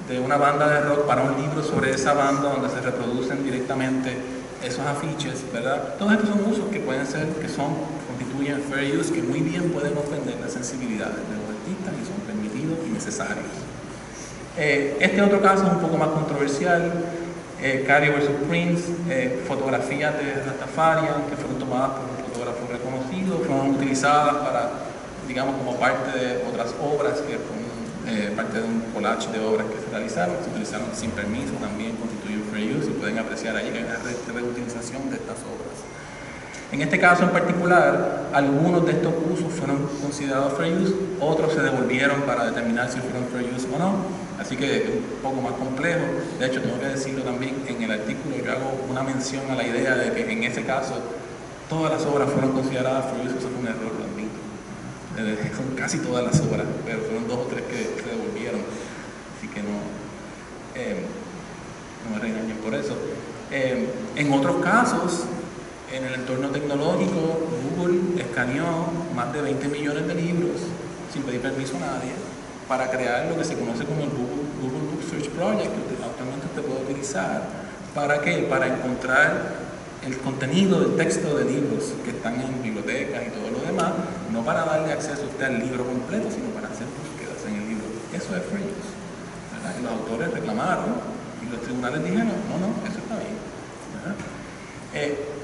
de una banda de rock para un libro sobre esa banda donde se reproducen directamente esos afiches, ¿verdad? Todos estos son usos que pueden ser, constituyen fair use, que muy bien pueden ofender las sensibilidades de los artistas y son permitidos y necesarios. Este otro caso es un poco más controversial, Cario vs. Prince, fotografías de Rastafarian que fueron tomadas por un fotógrafo reconocido, fueron utilizadas para, digamos, como parte de otras obras, que parte de un collage de obras que se utilizaron sin permiso, también constituyen fair use y pueden apreciar ahí que hay una reutilización de estas obras. En este caso en particular, algunos de estos usos fueron considerados fair use, otros se devolvieron para determinar si fueron fair use o no, así que es un poco más complejo. De hecho, tengo que decirlo también, en el artículo yo hago una mención a la idea de que en ese caso todas las obras fueron consideradas fair use. Eso fue un error, lo admito. Son casi todas las obras, pero fueron 2 o 3 que se devolvieron, así que no me regañen por eso. En otros casos, en el entorno tecnológico, Google escaneó más de 20 millones de libros sin pedir permiso a nadie para crear lo que se conoce como el Google Book Search Project, que actualmente usted puede utilizar. ¿Para qué? Para encontrar el contenido del texto de libros que están en bibliotecas y todo lo demás, no para darle acceso a usted al libro completo, sino para hacer búsquedas en el libro. Eso es fair use, ¿verdad? Y los autores reclamaron y los tribunales dijeron, no, eso está bien, ¿verdad?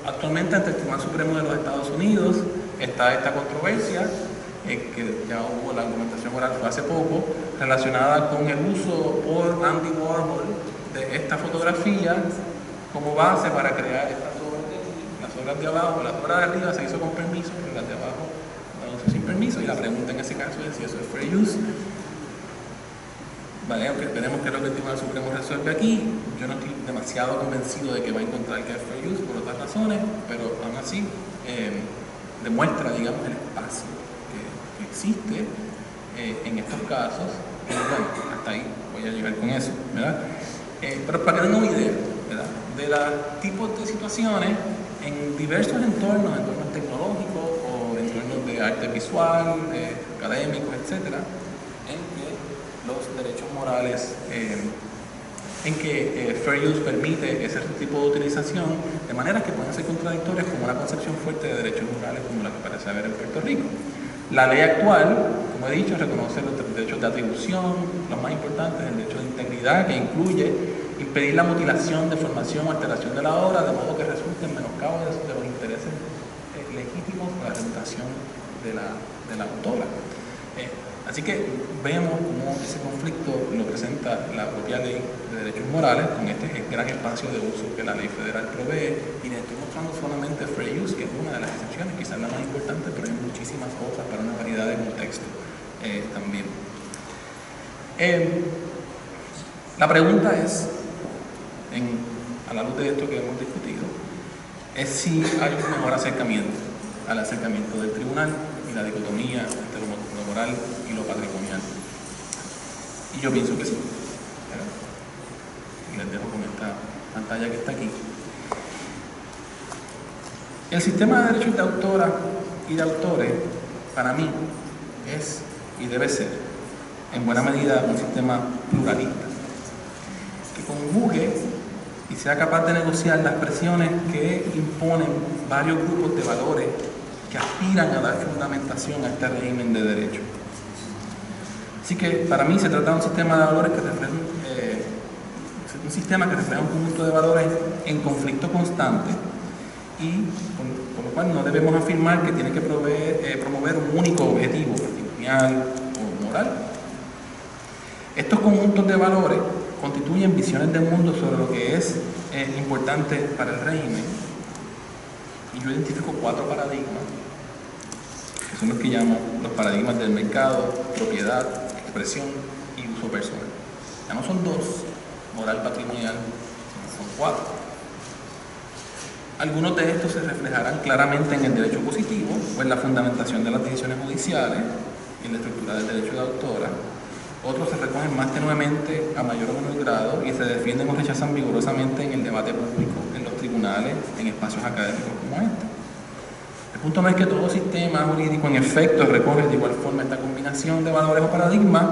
Actualmente ante el Tribunal Supremo de los Estados Unidos está esta controversia, que ya hubo la argumentación oral fue hace poco, relacionada con el uso por Andy Warhol de esta fotografía como base para crear estas obras de aquí. Las obras de abajo, las obras de arriba se hizo con permiso, pero las de abajo no se hizo sin permiso, y la pregunta en ese caso es si eso es fair use. Vale, aunque esperemos que es lo que el Tribunal Supremo resuelve aquí. Yo no estoy demasiado convencido de que va a encontrar que es fair use por otras razones, pero aún así demuestra, digamos, el espacio que existe en estos casos. Y bueno, hasta ahí voy a llegar con eso, ¿verdad? Pero para que den una idea, ¿verdad?, de los tipos de situaciones en diversos entornos tecnológicos o entornos de arte visual, académicos, etcétera, en que los derechos morales, en que fair use permite ese tipo de utilización de maneras que pueden ser contradictorias con una concepción fuerte de derechos morales como la que parece haber en Puerto Rico. La ley actual, como he dicho, reconoce los derechos de atribución, los más importantes, el derecho de integridad, que incluye impedir la mutilación, deformación o alteración de la obra, de modo que resulte en menoscabo de los intereses legítimos de la reputación de la autora. Así que vemos cómo ese conflicto lo presenta la propia ley de derechos morales con este gran espacio de uso que la ley federal provee, y le estoy mostrando solamente fair use, que es una de las excepciones, quizás la más importante, pero hay muchísimas otras para una variedad de contextos también. La pregunta es, a la luz de esto que hemos discutido, es si hay un mejor acercamiento al acercamiento del tribunal y la dicotomía entre lo moral y lo patrimonial. Y yo pienso que sí. Y les dejo con esta pantalla que está aquí. El sistema de derechos de autora y de autores, para mí, es y debe ser, en buena medida, un sistema pluralista, que conjugue y sea capaz de negociar las presiones que imponen varios grupos de valores que aspiran a dar fundamentación a este régimen de derecho. Así que para mí se trata de un sistema de valores que refleja un sistema que refleja un conjunto de valores en conflicto constante, y por lo cual no debemos afirmar que tiene que promover un único objetivo patrimonial o moral. Estos conjuntos de valores constituyen visiones del mundo sobre lo que es importante para el régimen, y yo identifico 4 paradigmas, que son los que llamo los paradigmas del mercado, propiedad, expresión y uso personal. Ya no son 2, moral, patrimonial, son 4. Algunos de estos se reflejarán claramente en el derecho positivo o en la fundamentación de las decisiones judiciales y en la estructura del derecho de autora. Otros se recogen más tenuemente a mayor o menor grado y se defienden o rechazan vigorosamente en el debate público, en los tribunales, en espacios académicos como este. El punto no es que todo sistema jurídico en efecto recoge de igual forma esta combinación de valores o paradigmas,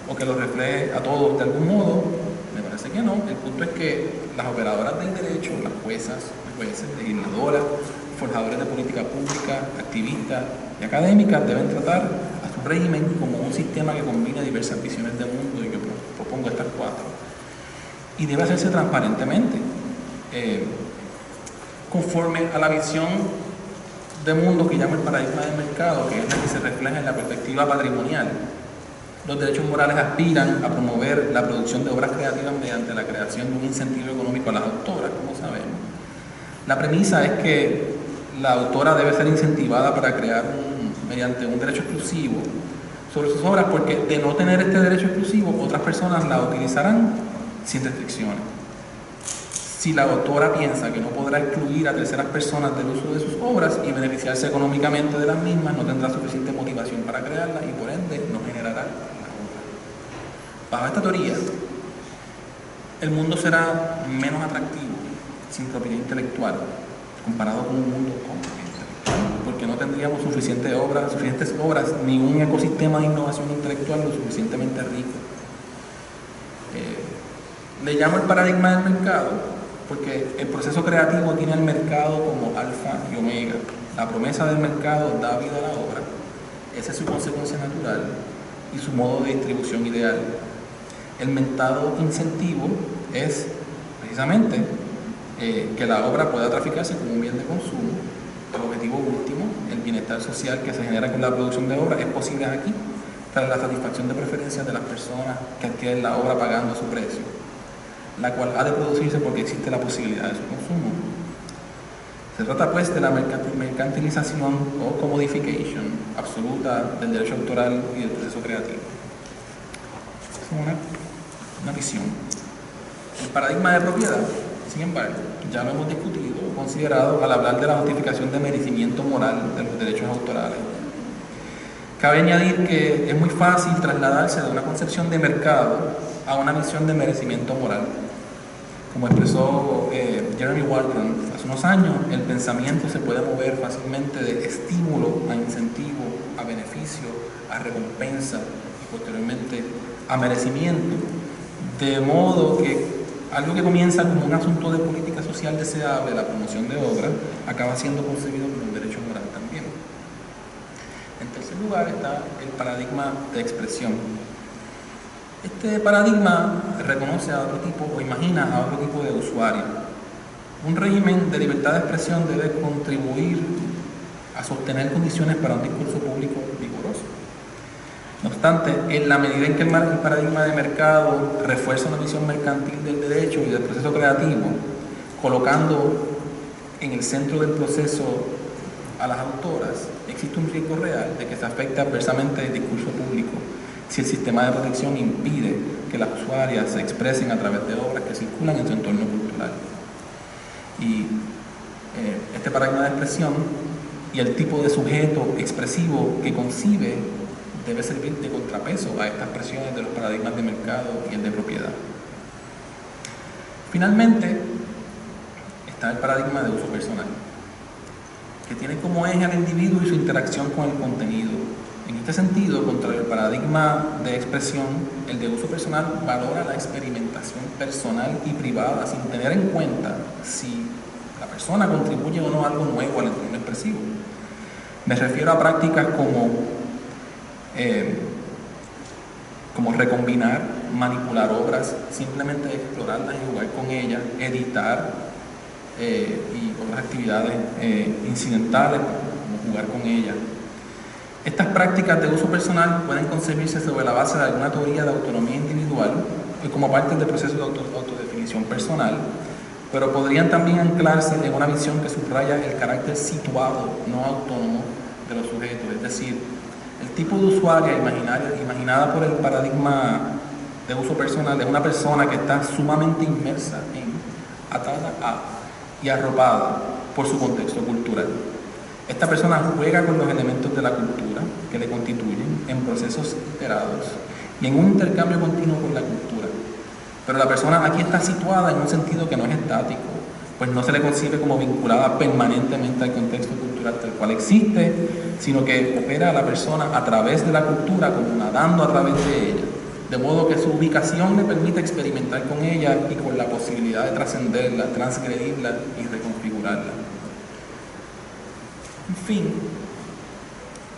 o que los refleje a todos de algún modo. Me parece que no. El punto es que las operadoras del derecho, las juezas, jueces, legisladoras, forjadores de política pública, activistas y académicas deben tratar a su régimen como un sistema que combina diversas visiones del mundo, y yo propongo estas 4. Y debe hacerse transparentemente, conforme a la visión de mundo que llamo el paradigma del mercado, que es la que se refleja en la perspectiva patrimonial. Los derechos morales aspiran a promover la producción de obras creativas mediante la creación de un incentivo económico a las autoras, como sabemos. La premisa es que la autora debe ser incentivada para crear mediante un derecho exclusivo sobre sus obras, porque de no tener este derecho exclusivo, otras personas la utilizarán sin restricciones. Si la autora piensa que no podrá excluir a terceras personas del uso de sus obras y beneficiarse económicamente de las mismas, no tendrá suficiente motivación para crearlas y por ende no generará la obra. Bajo esta teoría, el mundo será menos atractivo sin propiedad intelectual comparado con un mundo con propiedad intelectual, porque no tendríamos suficientes obras ni un ecosistema de innovación intelectual lo suficientemente rico. Le llamo el paradigma del mercado porque el proceso creativo tiene al mercado como alfa y omega. La promesa del mercado da vida a la obra, esa es su consecuencia natural y su modo de distribución ideal. El mentado incentivo es precisamente que la obra pueda traficarse como un bien de consumo. El objetivo último, el bienestar social que se genera con la producción de obra, es posible aquí tras la satisfacción de preferencias de las personas que adquieren la obra pagando su precio, la cual ha de producirse porque existe la posibilidad de su consumo. Se trata pues de la mercantilización o commodification absoluta del derecho autoral y del proceso creativo. Es una visión. El paradigma de propiedad, sin embargo, ya lo hemos discutido o considerado al hablar de la justificación de merecimiento moral de los derechos autorales. Cabe añadir que es muy fácil trasladarse de una concepción de mercado a una visión de merecimiento moral. Como expresó Jeremy Waldron hace unos años, el pensamiento se puede mover fácilmente de estímulo a incentivo, a beneficio, a recompensa y posteriormente a merecimiento. De modo que algo que comienza como un asunto de política social deseable, la promoción de obras, acaba siendo concebido como un derecho moral también. En tercer lugar está el paradigma de expresión. Este paradigma reconoce a otro tipo o imagina a otro tipo de usuario. Un régimen de libertad de expresión debe contribuir a sostener condiciones para un discurso público vigoroso. No obstante, en la medida en que el paradigma de mercado refuerza una visión mercantil del derecho y del proceso creativo, colocando en el centro del proceso a las autoras, existe un riesgo real de que se afecte adversamente el discurso público si el sistema de protección impide que las usuarias se expresen a través de obras que circulan en su entorno cultural. Y este paradigma de expresión y el tipo de sujeto expresivo que concibe debe servir de contrapeso a estas presiones de los paradigmas de mercado y el de propiedad. Finalmente, está el paradigma de uso personal, que tiene como eje al individuo y su interacción con el contenido. En este sentido, contrario al paradigma de expresión, el de uso personal valora la experimentación personal y privada sin tener en cuenta si la persona contribuye o no a algo nuevo al entorno expresivo. Me refiero a prácticas como recombinar, manipular obras, simplemente explorarlas y jugar con ellas, editar y otras actividades incidentales como jugar con ellas. Estas prácticas de uso personal pueden concebirse sobre la base de alguna teoría de autonomía individual y como parte del proceso de autodefinición personal, pero podrían también anclarse en una visión que subraya el carácter situado, no autónomo, de los sujetos, es decir, el tipo de usuaria imaginada por el paradigma de uso personal es una persona que está sumamente inmersa atada a y arropada por su contexto cultural. Esta persona juega con los elementos de la cultura que le constituyen en procesos iterados y en un intercambio continuo con la cultura. Pero la persona aquí está situada en un sentido que no es estático, pues no se le concibe como vinculada permanentemente al contexto cultural del cual existe, sino que opera a la persona a través de la cultura, como nadando a través de ella, de modo que su ubicación le permite experimentar con ella y con la posibilidad de trascenderla, transgredirla y reconfigurarla. En fin,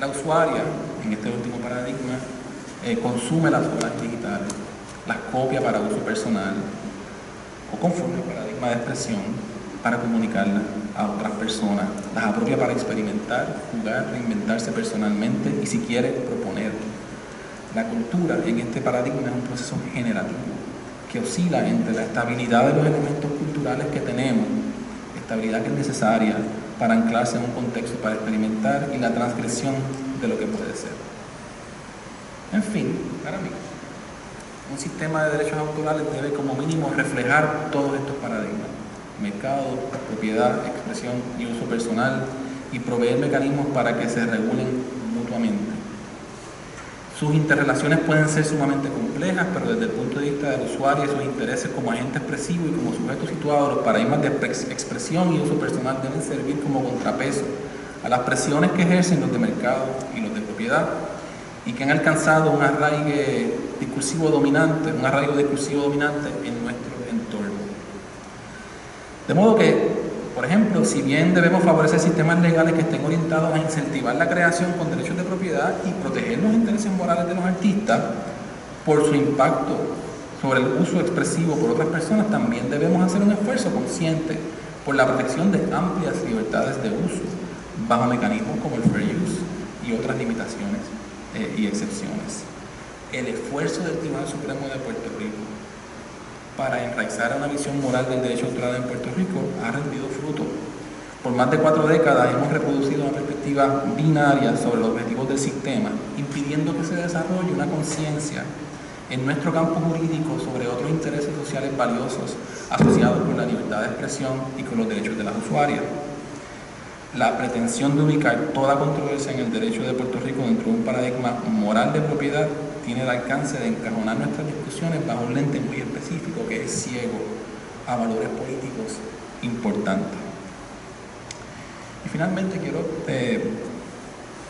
la usuaria, en este último paradigma, consume las obras digitales, las copia para uso personal o conforme al paradigma de expresión para comunicarlas a otras personas, las apropia para experimentar, jugar, reinventarse personalmente y, si quiere, proponer. La cultura en este paradigma es un proceso generativo que oscila entre la estabilidad de los elementos culturales que tenemos, estabilidad que es necesaria para anclarse en un contexto para experimentar, y la transgresión de lo que puede ser. En fin, para mí, un sistema de derechos autorales debe como mínimo reflejar todos estos paradigmas: mercado, propiedad, expresión y uso personal, y proveer mecanismos para que se regulen mutuamente. Sus interrelaciones pueden ser sumamente complejas, pero desde el punto de vista del usuario y sus intereses como agente expresivo y como sujeto situado, los paradigmas de expresión y uso personal deben servir como contrapeso a las presiones que ejercen los de mercado y los de propiedad, y que han alcanzado un arraigo discursivo dominante en nuestro entorno. De modo que, por ejemplo, si bien debemos favorecer sistemas legales que estén orientados a incentivar la creación con derechos de propiedad y proteger los intereses morales de los artistas por su impacto sobre el uso expresivo por otras personas, también debemos hacer un esfuerzo consciente por la protección de amplias libertades de uso, bajo mecanismos como el fair use y otras limitaciones y excepciones. El esfuerzo del Tribunal Supremo de Puerto Rico para enraizar una visión moral del derecho autoral en Puerto Rico ha rendido fruto. Por más de 4 décadas hemos reproducido una perspectiva binaria sobre los objetivos del sistema, impidiendo que se desarrolle una conciencia en nuestro campo jurídico sobre otros intereses sociales valiosos asociados con la libertad de expresión y con los derechos de las usuarias. La pretensión de ubicar toda controversia en el derecho de Puerto Rico dentro de un paradigma moral de propiedad tiene el alcance de encajonar nuestras discusiones bajo un lente muy específico que es ciego a valores políticos importantes. Y finalmente quiero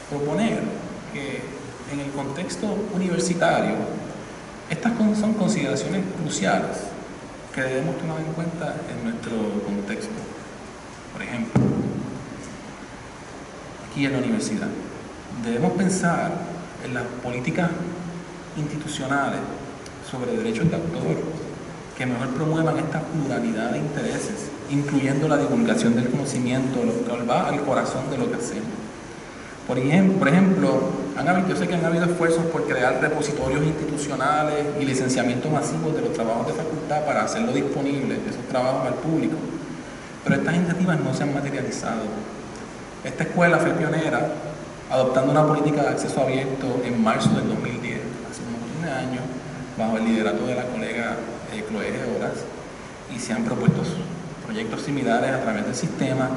proponer que en el contexto universitario estas son consideraciones cruciales que debemos tomar en cuenta en nuestro contexto. Por ejemplo, aquí en la universidad debemos pensar en las políticas institucionales sobre derechos de autor que mejor promuevan esta pluralidad de intereses, incluyendo la divulgación del conocimiento, lo que va al corazón de lo que hacemos. Por ejemplo, yo sé que han habido esfuerzos por crear repositorios institucionales y licenciamientos masivos de los trabajos de facultad para hacerlo disponible, esos trabajos al público, pero estas iniciativas no se han materializado. Esta escuela fue pionera adoptando una política de acceso abierto en marzo del 2010, hace un montón de años, bajo el liderato de la colega Chloe Horas, y se han propuesto proyectos similares a través del sistema,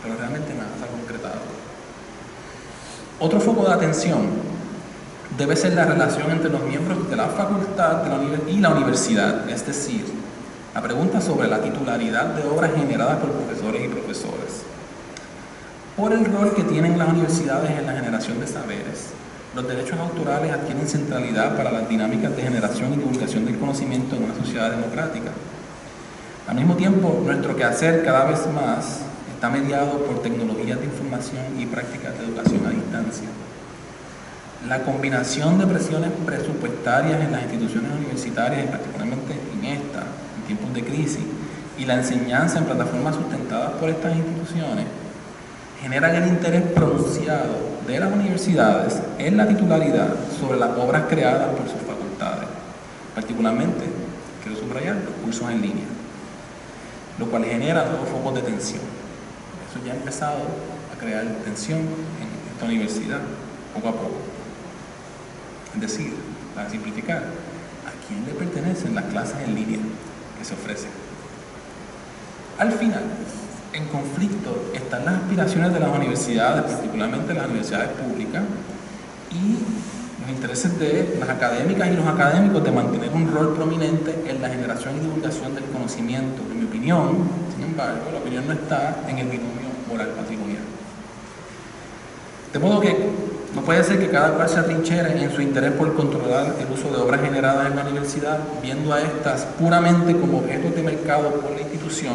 pero realmente nada se ha concretado. Otro foco de atención debe ser la relación entre los miembros de la facultad y la universidad, es decir, la pregunta sobre la titularidad de obras generadas por profesores y profesores. Por el rol que tienen las universidades en la generación de saberes, los derechos autorales adquieren centralidad para las dinámicas de generación y divulgación del conocimiento en una sociedad democrática. Al mismo tiempo, nuestro quehacer cada vez más está mediado por tecnologías de información y prácticas de educación a distancia. La combinación de presiones presupuestarias en las instituciones universitarias, y particularmente en esta, en tiempos de crisis, y la enseñanza en plataformas sustentadas por estas instituciones, generan el interés pronunciado de las universidades en la titularidad sobre las obras creadas por sus facultades, particularmente, quiero subrayar, los cursos en línea, lo cual genera nuevos focos de tensión. Eso ya ha empezado a crear tensión en esta universidad, poco a poco. Es decir, para simplificar, ¿a quién le pertenecen las clases en línea que se ofrecen? Al final, en conflicto están las aspiraciones de las universidades, particularmente las universidades públicas, y los intereses de las académicas y los académicos de mantener un rol prominente en la generación y divulgación del conocimiento. En mi opinión, sin embargo, la opinión no está en el binomio moral patrimonial. De modo que No puede ser que cada cual se atrinchera en su interés por controlar el uso de obras generadas en la universidad, viendo a estas puramente como objetos de mercado por la institución,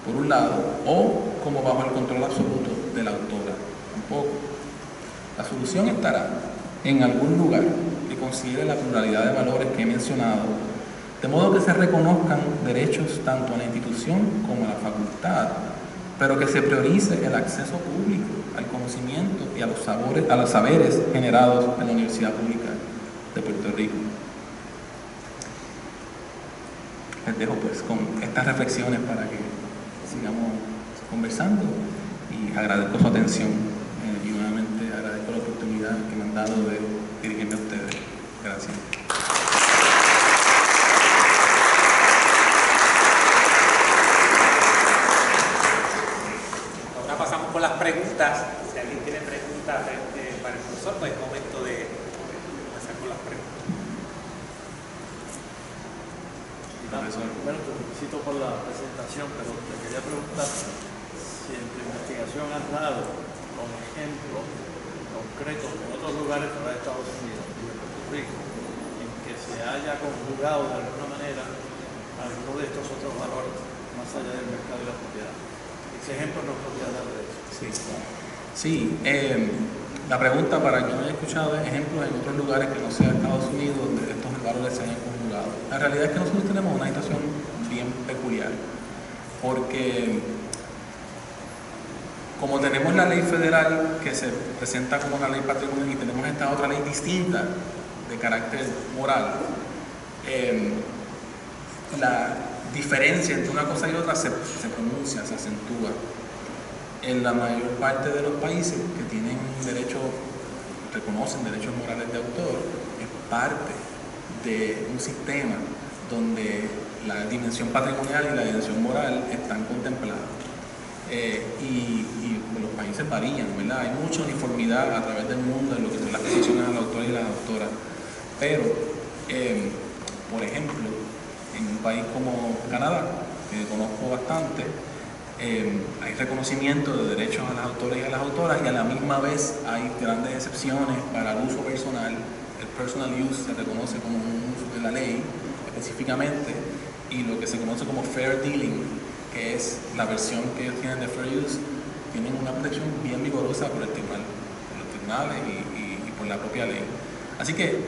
por un lado, o como bajo el control absoluto de la autora. Tampoco. La solución estará en algún lugar que considere la pluralidad de valores que he mencionado, de modo que se reconozcan derechos tanto a la institución como a la facultad, pero que se priorice el acceso público al conocimiento y a los saberes generados en la Universidad Pública de Puerto Rico. Les dejo pues con estas reflexiones para que sigamos conversando y agradezco su atención y nuevamente agradezco la oportunidad que me han dado de dirigirme a ustedes. Gracias. Ahora pasamos con las preguntas. Si alguien tiene preguntas para el profesor, pues es momento de empezar con las preguntas. Bueno, te felicito por la presentación, pero te quería preguntar si en tu investigación has dado como ejemplo concretos en otros lugares fuera de Estados Unidos y de Puerto Rico en que se haya conjugado de alguna manera alguno de estos otros valores más allá del mercado y la propiedad. ¿Qué ejemplo nos podría dar de eso? Sí, la pregunta para quien no haya escuchado es ejemplos en otros lugares que no sea Estados Unidos donde estos valores se hayan conjugado. La realidad es que nosotros tenemos una situación bien peculiar porque como tenemos la ley federal que se presenta como una ley patrimonial y tenemos esta otra ley distinta de carácter moral, la diferencia entre una cosa y otra se pronuncia, se acentúa. En la mayor parte de los países que tienen derecho, reconocen derechos morales de autor, es parte de un sistema donde la dimensión patrimonial y la dimensión moral están contempladas. Y los países varían, ¿verdad? Hay mucha uniformidad a través del mundo en lo que son las peticiones al autor y las autoras. Pero, por ejemplo, en un país como Canadá, que conozco bastante, hay reconocimiento de derechos a las autores y a las autoras y a la misma vez hay grandes excepciones para el uso personal. El personal use se reconoce como un uso de la ley específicamente y lo que se conoce como fair dealing, que es la versión que ellos tienen de fair use, tienen una protección bien vigorosa por el tribunal, por los tribunales y por la propia ley. Así que,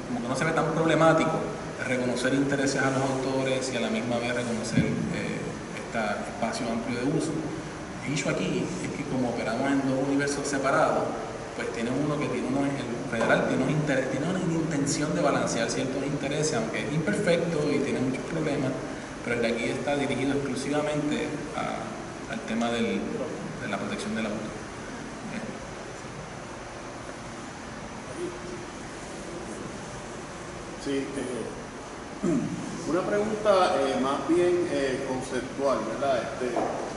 como que no se ve tan problemático reconocer intereses a los autores y a la misma vez reconocer este espacio amplio de uso. El issue aquí es que como operamos en dos universos separados, pues tiene uno que tiene el federal tiene una intención de balancear ciertos intereses, aunque es imperfecto y tiene muchos problemas, pero el de aquí está dirigido exclusivamente al tema de la protección del autor. Sí, una pregunta más bien conceptual, ¿verdad?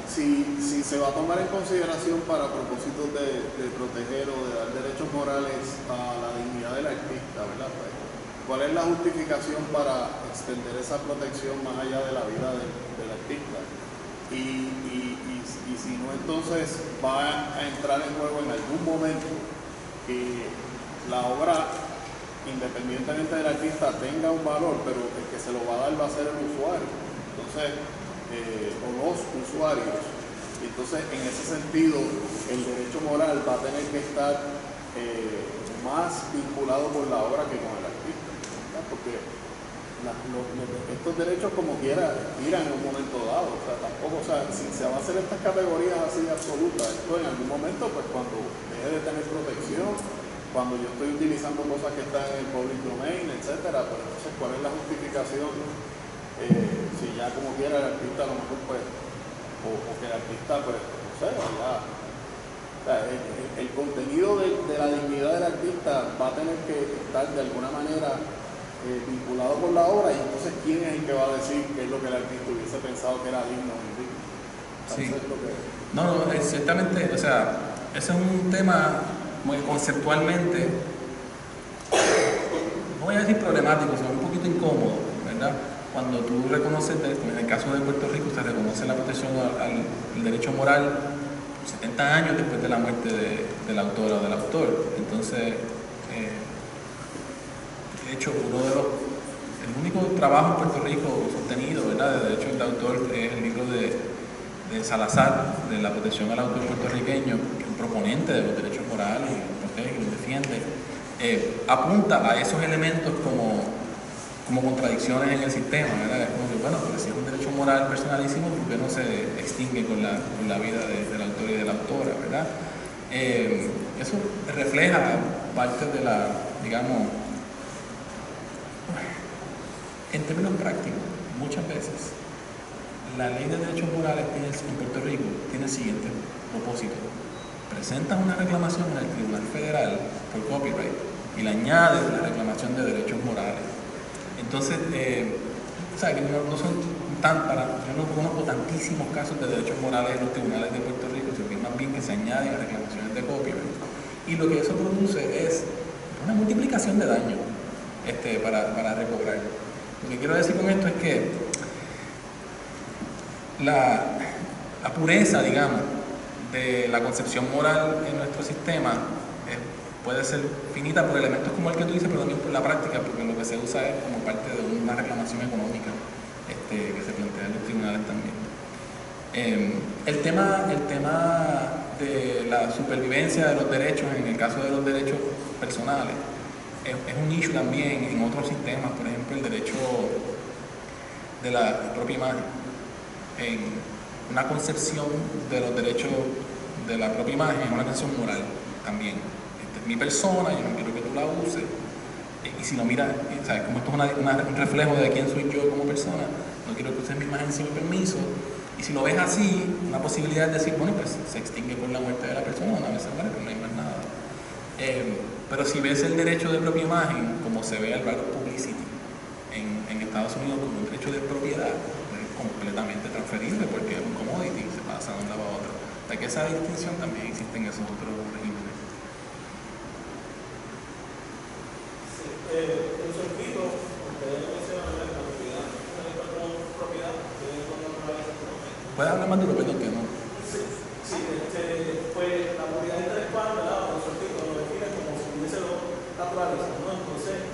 Si se va a tomar en consideración para propósitos de proteger o de dar derechos morales a la dignidad del artista, ¿verdad? Pues, ¿cuál es la justificación para extender esa protección más allá de la vida del artista? Y si no, entonces va a entrar en juego en algún momento que la obra, independientemente del artista, tenga un valor, pero el que se lo va a dar va a ser el usuario, entonces, o los usuarios. Entonces, en ese sentido, el derecho moral va a tener que estar más vinculado con la obra que con el artista, ¿verdad? Porque estos derechos, como quiera, expiran en un momento dado. O sea, tampoco, o sea, si se va a hacer estas categorías así absolutas, esto en algún momento, pues cuando deje de tener protección, cuando yo estoy utilizando cosas que están en el public domain, etcétera, pues entonces, ¿cuál es la justificación? Si ya como quiera el artista a lo mejor, pues, o que el artista, pues, no sé, ya, o sea, el contenido de la dignidad del artista va a tener que estar de alguna manera vinculado con la obra, y entonces ¿quién es el que va a decir qué es lo que el artista hubiese pensado que era digno o indigno? Sí. No, Ciertamente, o sea, ese es un tema muy conceptualmente, no voy a decir problemático, sino un poquito incómodo, ¿verdad? Cuando tú reconoces, en el caso de Puerto Rico, se reconoce la protección al derecho moral 70 años después de la muerte del autor o del autor. Entonces, de hecho, el único trabajo en Puerto Rico sostenido, ¿verdad?, de derecho del autor es el libro de Salazar, de la protección al autor puertorriqueño, que es un proponente de los derechos morales y los protege y los defiende. Apunta a esos elementos como contradicciones en el sistema, ¿verdad? Es como que, bueno, pero si es un derecho moral personalísimo, ¿por qué no se extingue con la vida del autor y de la autora, ¿verdad? Eso refleja parte de la, digamos, en términos prácticos, muchas veces la ley de derechos morales en Puerto Rico tiene el siguiente propósito: presentas una reclamación en el Tribunal Federal por copyright y le añades la reclamación de derechos morales. Entonces, o sea, que no son yo no conozco tantísimos casos de derechos morales en los tribunales de Puerto Rico, sino que más bien que se añaden a reclamaciones de copyright. Y lo que eso produce es una multiplicación de daño para recobrar. Lo que quiero decir con esto es que la pureza, digamos, de la concepción moral en nuestro sistema puede ser finita por elementos como el que tú dices, pero también por la práctica, porque lo que se usa es como parte de una reclamación económica que se plantea en los tribunales también. El tema de la supervivencia de los derechos, en el caso de los derechos personales, es un issue también en otros sistemas, por ejemplo el derecho de la propia imagen. En una concepción de los derechos de la propia imagen es una concepción moral también. Esta es mi persona, yo no quiero que tú la uses. Y si lo miras, ¿sabes? Como esto es un reflejo de quién soy yo como persona, no quiero que uses mi imagen sin mi permiso. Y si lo ves así, una posibilidad es decir, bueno, pues se extingue por la muerte de la persona, una vez se muere, pero no hay más nada. Pero si ves el derecho de propia imagen, como se ve el right of publicity en Estados Unidos como un derecho de propiedad, es completamente transferible porque es un commodity, se pasa de un lado a otro. De que esa distinción también existe en esos otros regímenes. Sí, en su sentido, ustedes mencionan la propiedad, ¿Puedes hablar más duro, perdón, que no? Sí, pues la propiedad intelectual, ¿verdad? En su sentido, lo define como si hubiese los naturalistas, ¿no? Entonces,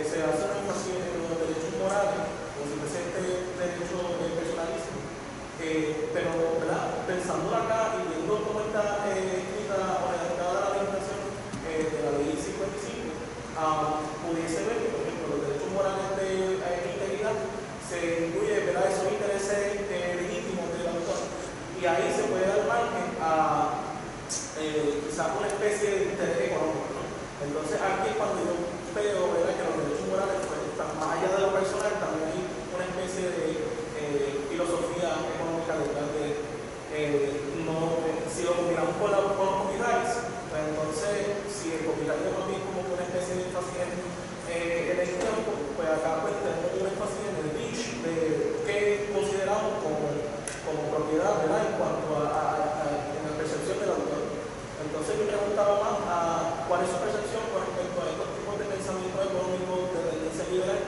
se hace una énfasis en los derechos morales, como si fuese este derecho personalísimo. Pero, ¿verdad? Pensándolo acá y viendo cómo está escrita o redactada la legislación de la ley 55, pudiese ver que, por ejemplo, los derechos morales de integridad se incluye, ¿verdad?, esos intereses legítimos del autor. Y ahí se puede dar margen a quizás una especie de interés económico, ¿no? Entonces aquí es cuando yo veo, ¿verdad?, que los derechos morales pues, están más allá de lo personal, también hay una especie de filosofía económica detrás de si lo combinamos con los copyrights, pues entonces si el copyright es también como una especie de énfasis en el tiempo, pues acá pues tenemos un énfasis en el niche de qué consideramos como propiedad, ¿verdad?, en cuanto en la percepción del autor. Entonces yo preguntaba más a cuál es su percepción con respecto a estos tipos de pensamiento económico de tendencia liberal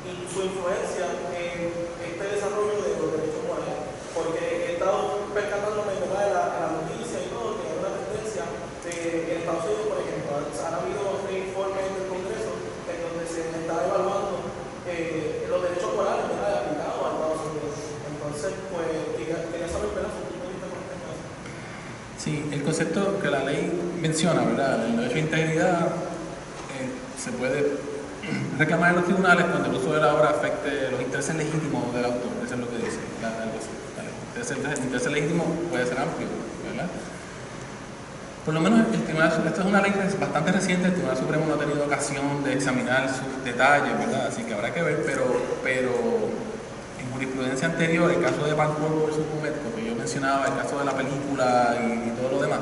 y su influencia en este desarrollo de los derechos morales. Porque he estado percatándome de la noticia y todo, que hay una tendencia en Estados Unidos, por ejemplo, han habido informes del Congreso en donde se está evaluando los derechos morales, ¿verdad?, aplicados a Estados Unidos. Entonces, pues, quería saber, ¿verdad?, su punto de vista con respecto a eso. Sí, el concepto que la ley menciona, ¿verdad?, el derecho de integridad, se puede reclamar en los tribunales cuando el uso de la obra afecte los intereses legítimos del autor. Eso es lo que dice la ley. El interés legítimo puede ser amplio, ¿verdad? Por lo menos el Tribunal Supremo, esto es una ley bastante reciente, el Tribunal Supremo no ha tenido ocasión de examinar sus detalles, ¿verdad? Así que habrá que ver, pero en jurisprudencia anterior, el caso de Bancorp vs. Pumetco, que yo mencionaba, el caso de la película y todo lo demás,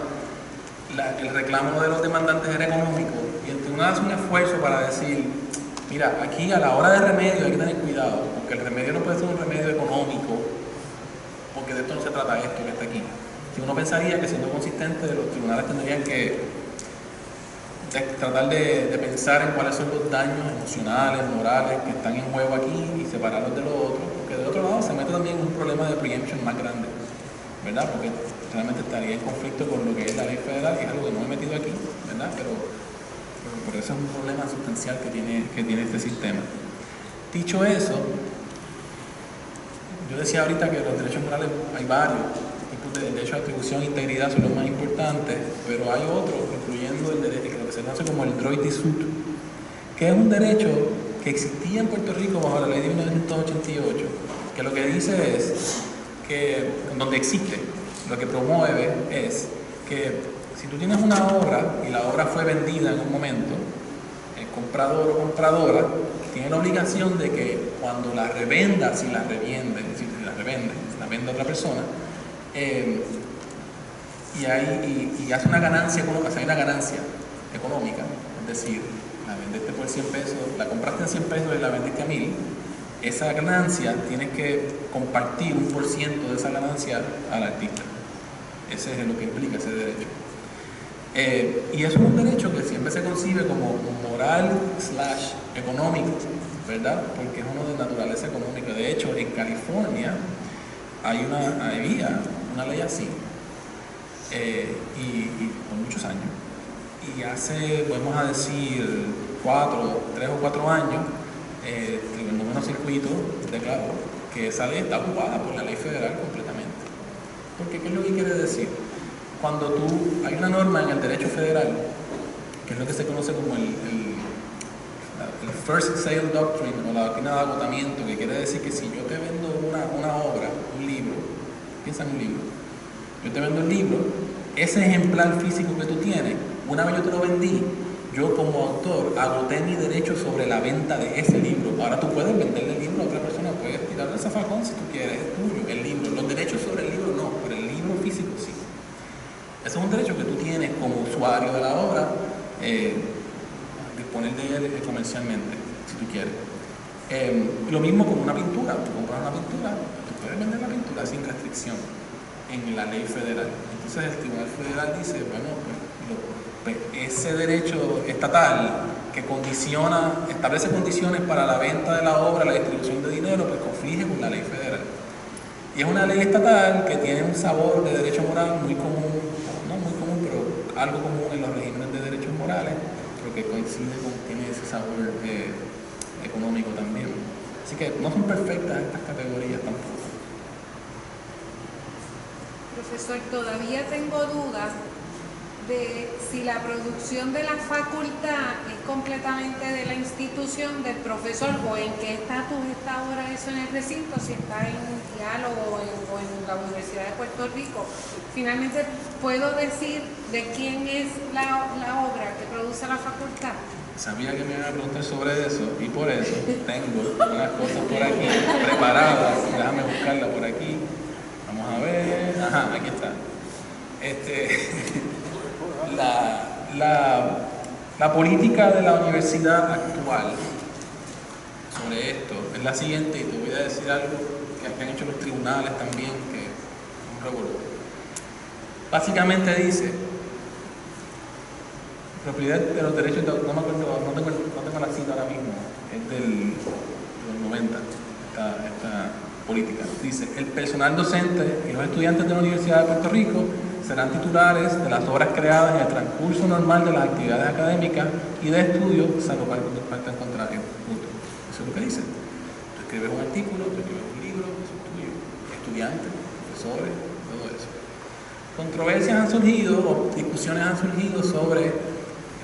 el reclamo de los demandantes era económico y el tribunal hace un esfuerzo para decir, mira, aquí a la hora de remedio hay que tener cuidado, porque el remedio no puede ser un remedio económico, porque de esto no se trata esto que está aquí. Si uno pensaría que siendo consistente los tribunales tendrían que tratar de pensar en cuáles son los daños emocionales, morales que están en juego aquí y separarlos de los otros, porque de otro lado se mete también un problema de preemption más grande, ¿verdad? Porque realmente estaría en conflicto con lo que es la ley federal, y es algo que no he metido aquí, ¿verdad? Pero por eso es un problema sustancial que tiene este sistema. Dicho eso, yo decía ahorita que los derechos morales hay varios tipos de derecho a atribución e integridad, son los más importantes, pero hay otros, incluyendo el derecho que se conoce como el droit de suit, que es un derecho que existía en Puerto Rico bajo la ley de 1988, que lo que dice es que, donde existe, lo que promueve es que si tú tienes una obra y la obra fue vendida en un momento, el comprador o compradora tiene la obligación de que cuando la revenda, si la revende, es decir, si la vende a otra persona, y hace una ganancia económica, hay una ganancia económica, es decir, la vendiste por 100 pesos, la compraste en 100 pesos y la vendiste a 1000, esa ganancia tienes que compartir un % de esa ganancia al artista. Ese es lo que implica ese derecho. Y eso es un derecho que siempre se concibe como moral / económico, ¿verdad? Porque es uno de naturaleza económica. De hecho, en California había una ley así, y por muchos años. Y hace, vamos a decir, 3 o 4 años, el noveno circuito declaró que esa ley está ocupada por la ley federal completamente. Porque, ¿qué es lo que quiere decir? Cuando hay una norma en el derecho federal, que es lo que se conoce como el First Sale Doctrine, o la doctrina de agotamiento, que quiere decir que si yo te vendo una obra, un libro, piensa en un libro, yo te vendo el libro, ese ejemplar físico que tú tienes, una vez yo te lo vendí, yo como autor agoté mi derecho sobre la venta de ese libro. Ahora tú puedes venderle el libro a otra persona, puedes tirarle el zafacón si tú quieres, es tuyo, el libro. Los derechos sobre el libro no, pero el libro físico sí. Ese es un derecho que tú tienes como usuario de la obra, disponer de él comercialmente, si tú quieres. Lo mismo con una pintura. Tú compras una pintura, tú puedes vender la pintura sin restricción en la ley federal. Entonces el Tribunal Federal dice, bueno, pues ese derecho estatal que establece condiciones para la venta de la obra, la distribución de dinero, pues conflige con la ley federal. Y es una ley estatal que tiene un sabor de derecho moral muy común, no muy común, pero algo común en los regímenes de derechos morales, pero que tiene ese sabor económico también. Así que no son perfectas estas categorías tampoco. Profesor, todavía tengo dudas de si la producción de la facultad es completamente de la institución del profesor o en qué estatus está ahora eso en el recinto, si está en diálogo o en la Universidad de Puerto Rico. Finalmente, ¿puedo decir de quién es la obra que produce la facultad? Sabía que me iban a preguntar sobre eso y por eso tengo unas cosas por aquí preparadas. Déjame buscarla por aquí. Vamos a ver. Ajá, aquí está. La política de la universidad actual sobre esto es la siguiente, y te voy a decir algo que han hecho los tribunales también, que es un revolú. Básicamente dice, propiedad de los derechos, no tengo la cita ahora mismo, es del 90, esta política. Dice, el personal docente y los estudiantes de la Universidad de Puerto Rico serán titulares de las obras creadas en el transcurso normal de las actividades académicas y de estudio, salvo para en contrario. Punto. Eso es lo que dice. Tú escribes un artículo, tú escribes un libro, eso es tuyo. Estudiantes, profesores, todo eso. Controversias han surgido, o discusiones han surgido sobre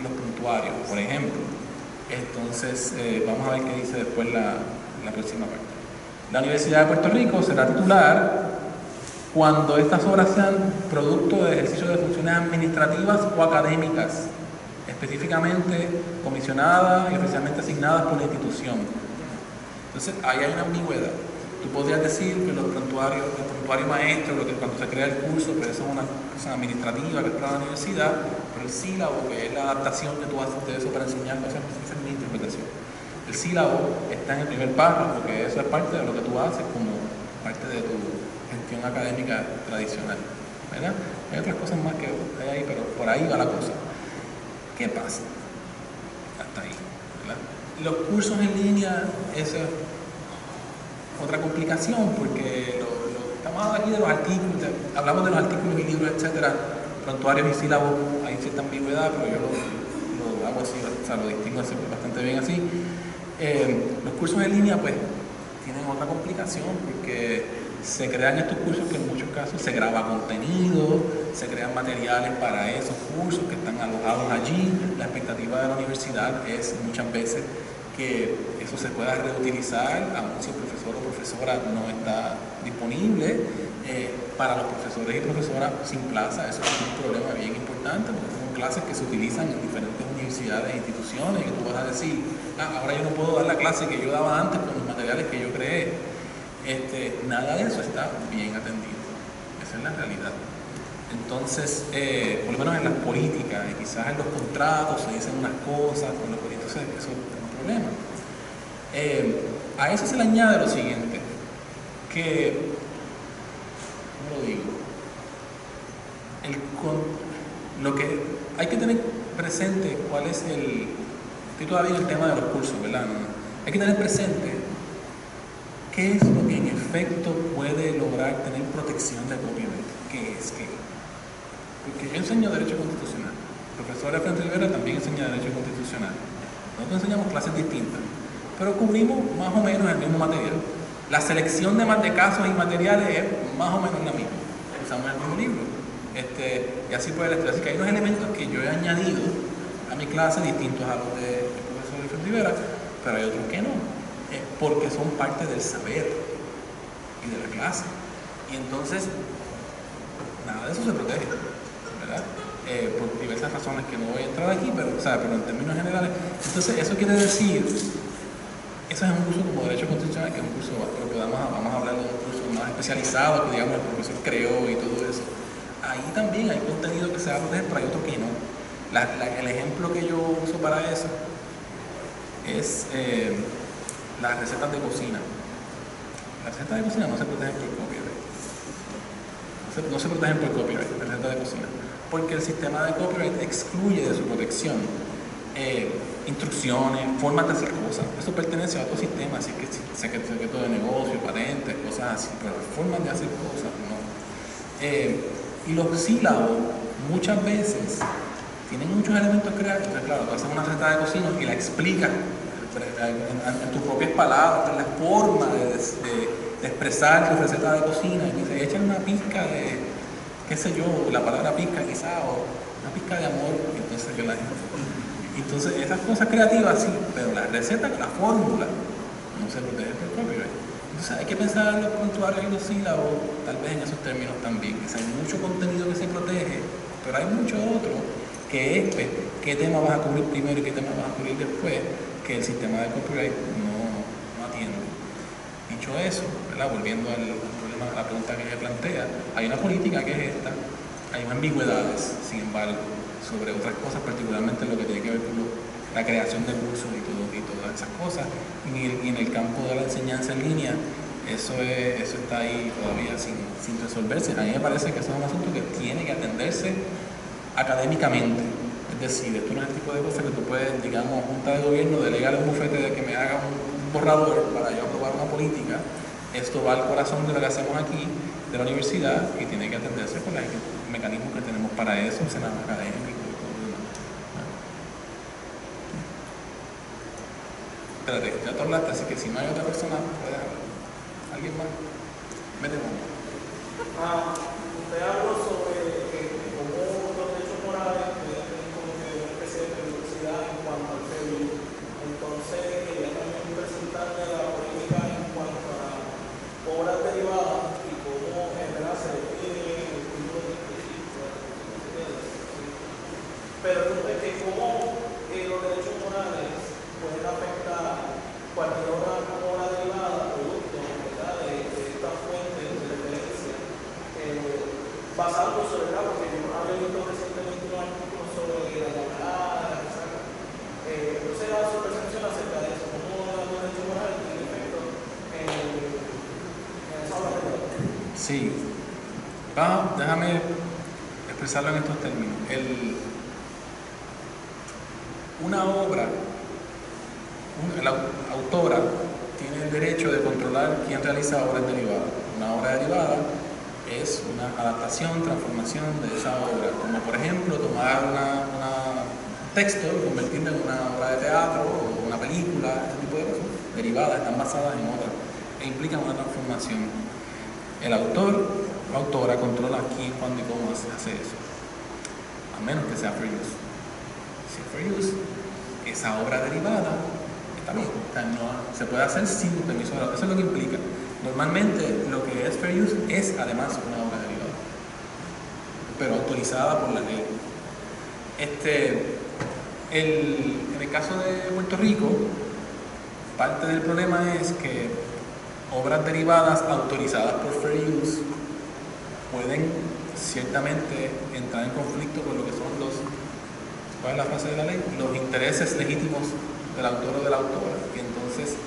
los prontuarios, por ejemplo. Entonces, vamos a ver qué dice después la próxima parte. La Universidad de Puerto Rico será titular cuando estas obras sean producto de ejercicio de funciones administrativas o académicas, específicamente comisionadas y oficialmente asignadas por la institución. Entonces, ahí hay una ambigüedad. Tú podrías decir que el prontuario maestro, cuando se crea el curso, pues eso es una cosa administrativa que es para la universidad, pero el sílabo, que es la adaptación que tú haces de eso para enseñar, esa es mi interpretación. El sílabo está en el primer párrafo, porque eso es parte de lo que tú haces como parte de tu gestión académica tradicional, ¿verdad? Hay otras cosas más que hay ahí, pero por ahí va la cosa. ¿Qué pasa? Hasta ahí, ¿verdad? Los cursos en línea, eso es otra complicación, porque estamos aquí de los artículos, hablamos de los artículos y libros, etcétera, prontuarios y sílabos, hay cierta ambigüedad, pero yo lo hago así, o sea, lo distingo así, bastante bien así. Los cursos en línea, pues, tienen otra complicación, porque se crean estos cursos que en muchos casos se graba contenido, se crean materiales para esos cursos que están alojados allí. La expectativa de la universidad es muchas veces que eso se pueda reutilizar, aun si el profesor o profesora no está disponible. Para los profesores y profesoras sin plaza, eso es un problema bien importante, porque son clases que se utilizan en diferentes universidades e instituciones, y que tú vas a decir, ahora yo no puedo dar la clase que yo daba antes con los materiales que yo creé. Nada de eso está bien atendido. Esa es la realidad. Entonces, por lo menos en las políticas, y quizás en los contratos se dicen unas cosas, entonces eso es un problema. A eso se le añade lo siguiente, que, ¿cómo lo digo? Lo que hay que tener presente cuál es estoy todavía en el tema de los cursos, ¿verdad? Hay que tener presente qué es lo que en efecto puede lograr tener protección de copyright. ¿Qué es qué? Porque yo enseño Derecho Constitucional. El profesor Efraín Rivera también enseña Derecho Constitucional. Nosotros enseñamos clases distintas, pero cubrimos más o menos el mismo material. La selección de casos y materiales es más o menos la misma. Usamos el mismo libro. Y así puede ser. Así que hay unos elementos que yo he añadido a mi clase distintos a los del profesor Efraín Rivera, pero hay otros que no. Porque son parte del saber y de la clase. Y entonces, nada de eso se protege, ¿verdad? Por diversas razones que no voy a entrar aquí, pero en términos generales. Entonces, eso quiere decir, eso es un curso como Derecho Constitucional, que es un curso propio, vamos a hablar de un curso más especializado, que digamos el profesor creó y todo eso. Ahí también hay contenido que se va a proteger, pero hay otro que no. El ejemplo que yo uso para eso es las recetas de cocina. Las recetas de cocina no se protegen por copyright. No se protegen por copyright, las recetas de cocina. Porque el sistema de copyright excluye de su protección instrucciones, formas de hacer cosas. Eso pertenece a otro sistema, así que secreto de negocio, patentes, cosas así, pero formas de hacer cosas, no. Y los sílabos muchas veces tienen muchos elementos creativos. Claro, tú haces una receta de cocina y la explicas en tus propias palabras, en la forma de expresar tu receta de cocina, y se echan una pizca de, qué sé yo, la palabra pizca quizá, o una pizca de amor, entonces esas cosas creativas sí, pero la receta, la fórmula, no se protege por copyright. Entonces hay que pensar en los prontuarios y los sílabos, tal vez en esos términos también, que hay mucho contenido que se protege, pero hay mucho otro que es qué tema vas a cubrir primero y qué tema vas a cubrir después, que el sistema de copyright no atiende. Dicho eso, ¿verdad? Volviendo al problema, a la pregunta que ella plantea, hay una política que es esta, hay ambigüedades, sin embargo, sobre otras cosas, particularmente lo que tiene que ver con la creación de cursos y todas esas cosas, y en el campo de la enseñanza en línea, eso está ahí todavía sin resolverse. A mí me parece que eso es un asunto que tiene que atenderse académicamente. Es decir, esto no es el tipo de cosas que tú puedes, digamos, junta de gobierno, delegar a un bufete de que me haga un borrador para yo aprobar una política. Esto va al corazón de lo que hacemos aquí, de la universidad, y tiene que atenderse con los mecanismos que tenemos para eso, el Senado académico y todo lo demás. Espérate, ya te hablaste, así que si no hay otra persona, puedes hablar. ¿Alguien más? Mete mano. Usted habló sobre cómo los derechos morales pueden tener como que una especie de peligrosidad en cuanto al feminismo. Entonces, quería también presentarle la política en cuanto a obras derivadas y cómo en verdad se define el título de específico. Pero entonces, que cómo los derechos morales pueden afectar cualquier obra derivada, producto, ¿verdad?, de estas fuentes de referencia, basándose, ¿verdad?, porque yo había visto recientemente un artículo sobre la llamada, entonces da su percepción acerca de eso, cómo los derechos morales tienen efecto en esa obra derivada. Sí. Déjame expresarlo en estos términos. Una obra, la autora tiene el derecho de controlar quién realiza obras derivadas. Una obra derivada es una adaptación, transformación de esa obra, como por ejemplo tomar un texto y convertirlo en una obra de teatro o una película, ese tipo de cosas derivadas, están basadas en otra e implican una transformación. El autor o autora controla quién, cuándo y cómo se hace eso, a menos que sea fair use. Si es fair use, esa obra derivada está bien, se puede hacer sin permiso de la. Eso es lo que implica. Normalmente lo que es fair use es además una obra derivada, pero autorizada por la ley. En el caso de Puerto Rico, parte del problema es que obras derivadas autorizadas por fair use pueden ciertamente entrar en conflicto con lo que son ¿cuál es la frase de la ley? Los intereses legítimos del autor o de la autora. Y entonces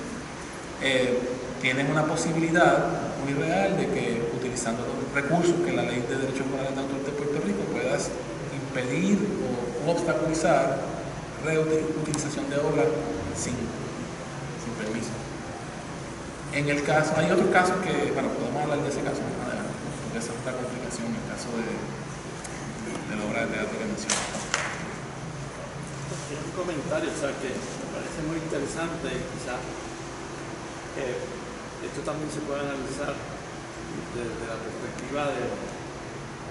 tienes una posibilidad muy real de que utilizando los recursos que la ley de derechos morales de autor de Puerto Rico puedas impedir o obstaculizar reutilización de obra sin permiso. En el caso, hay otros casos que, bueno, podemos hablar de ese caso más adelante, porque esa es otra complicación, el caso de la obra de teatro que mencioné. Un comentario, o sea, que me parece muy interesante, quizás esto también se puede analizar desde la perspectiva del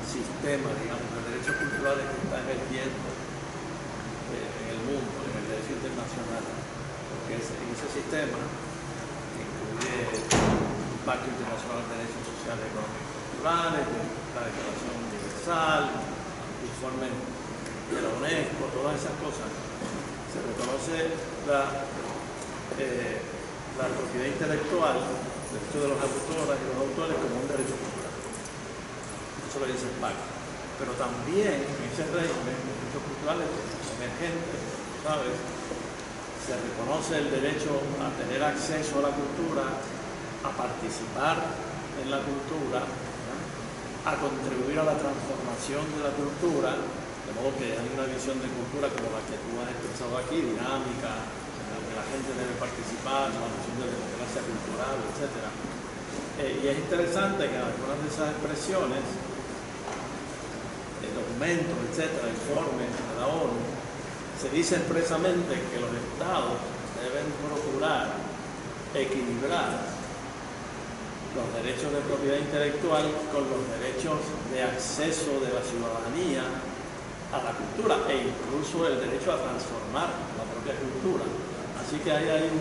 sistema, digamos, de derechos culturales que está emergiendo en el mundo, en el derecho internacional, porque en ese sistema incluye el Pacto Internacional de Derechos Sociales, Económicos y Culturales, la Declaración Universal, el informe de la UNESCO, todas esas cosas. Se reconoce la propiedad intelectual, el derecho de los autoras y los autores como un derecho cultural. Eso lo dice el pacto. Pero también en ese régimen de derechos culturales emergentes, ¿sabes?, se reconoce el derecho a tener acceso a la cultura, a participar en la cultura, ¿verdad?, a contribuir a la transformación de la cultura, de modo que hay una visión de cultura como la que tú has expresado aquí, dinámica, en la que la gente debe participar, la noción de democracia cultural, etc. Y es interesante que en algunas de esas expresiones, documentos, etc., informes de la ONU, se dice expresamente que los estados deben procurar equilibrar los derechos de propiedad intelectual con los derechos de acceso de la ciudadanía a la cultura e incluso el derecho a transformar la propia cultura. Así que ahí hay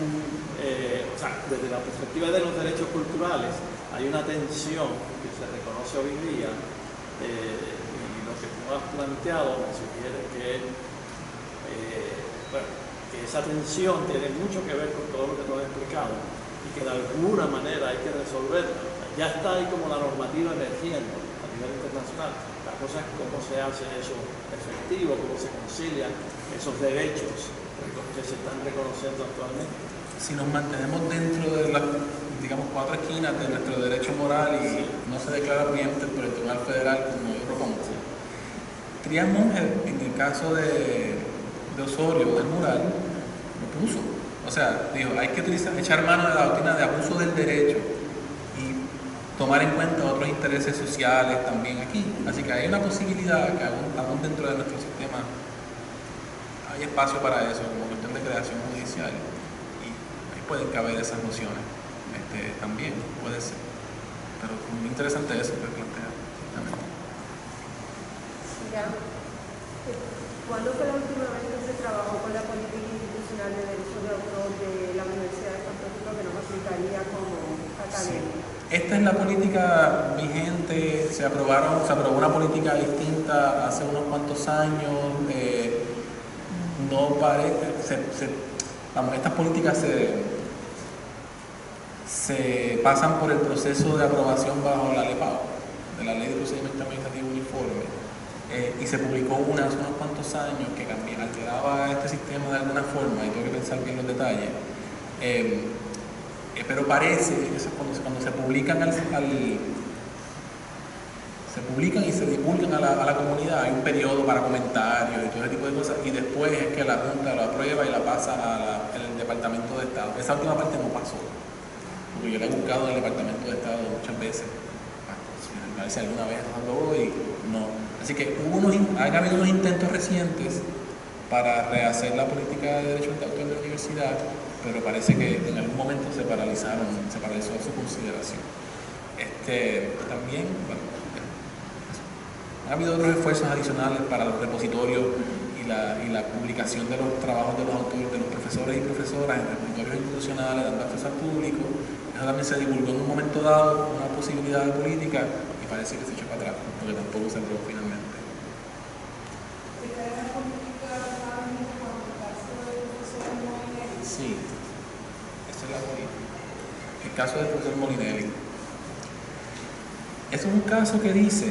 desde la perspectiva de los derechos culturales hay una tensión que se reconoce hoy día y lo que tú has planteado me sugiere que esa tensión tiene mucho que ver con todo lo que tú has explicado y que de alguna manera hay que resolverla. Ya está ahí como la normativa emergiendo a nivel internacional. La cosa es cómo se hace eso efectivo, cómo se concilian esos derechos que se están reconociendo actualmente. Si nos mantenemos dentro de las, digamos, cuatro esquinas de nuestro derecho moral y no se declara vigente por el Tribunal Federal, como yo propongo, Trias Monge, en el caso de Osorio, del mural, lo puso. O sea, dijo, hay que echar mano de la doctrina de abuso del derecho y tomar en cuenta otros intereses sociales también aquí. Así que hay una posibilidad que aún dentro de nuestro sistema hay espacio para eso, como cuestión de creación judicial. Y ahí pueden caber esas nociones también, puede ser. Pero es muy interesante eso que plantea. ¿Cuándo fue la última vez que se trabajó con la política institucional de derecho de autor de la Universidad de Puerto Rico que nos aplicaría como académica? Esta es la política vigente, se aprobó una política distinta hace unos cuantos años, no parece, estas políticas se pasan por el proceso de aprobación bajo la LEPAO, de la Ley de Procedimiento Administrativo Uniforme, y se publicó hace unos cuantos años que alteraba este sistema de alguna forma, y tengo que pensar bien los detalles. Pero parece que cuando se publican se publican y se divulgan a la comunidad, hay un periodo para comentarios y todo ese tipo de cosas, y después es que la Junta lo aprueba y la pasa al Departamento de Estado. Esa última parte no pasó, porque yo la he buscado en el Departamento de Estado muchas veces, ver si alguna vez nos habló y no. Así que han habido unos intentos recientes para rehacer la política de derechos de autor de la universidad, pero parece que en algún momento se paralizó su consideración. También, bueno, ha habido otros esfuerzos adicionales para los repositorios y la publicación de los trabajos de los autores, de los profesores y profesoras en repositorios institucionales, dando acceso al público. Eso también se divulgó en un momento dado, una posibilidad de política, y parece que se echó para atrás, porque tampoco se logró finalmente. Sí, esa es la política. El caso del profesor Molinelli. Es un caso que dice,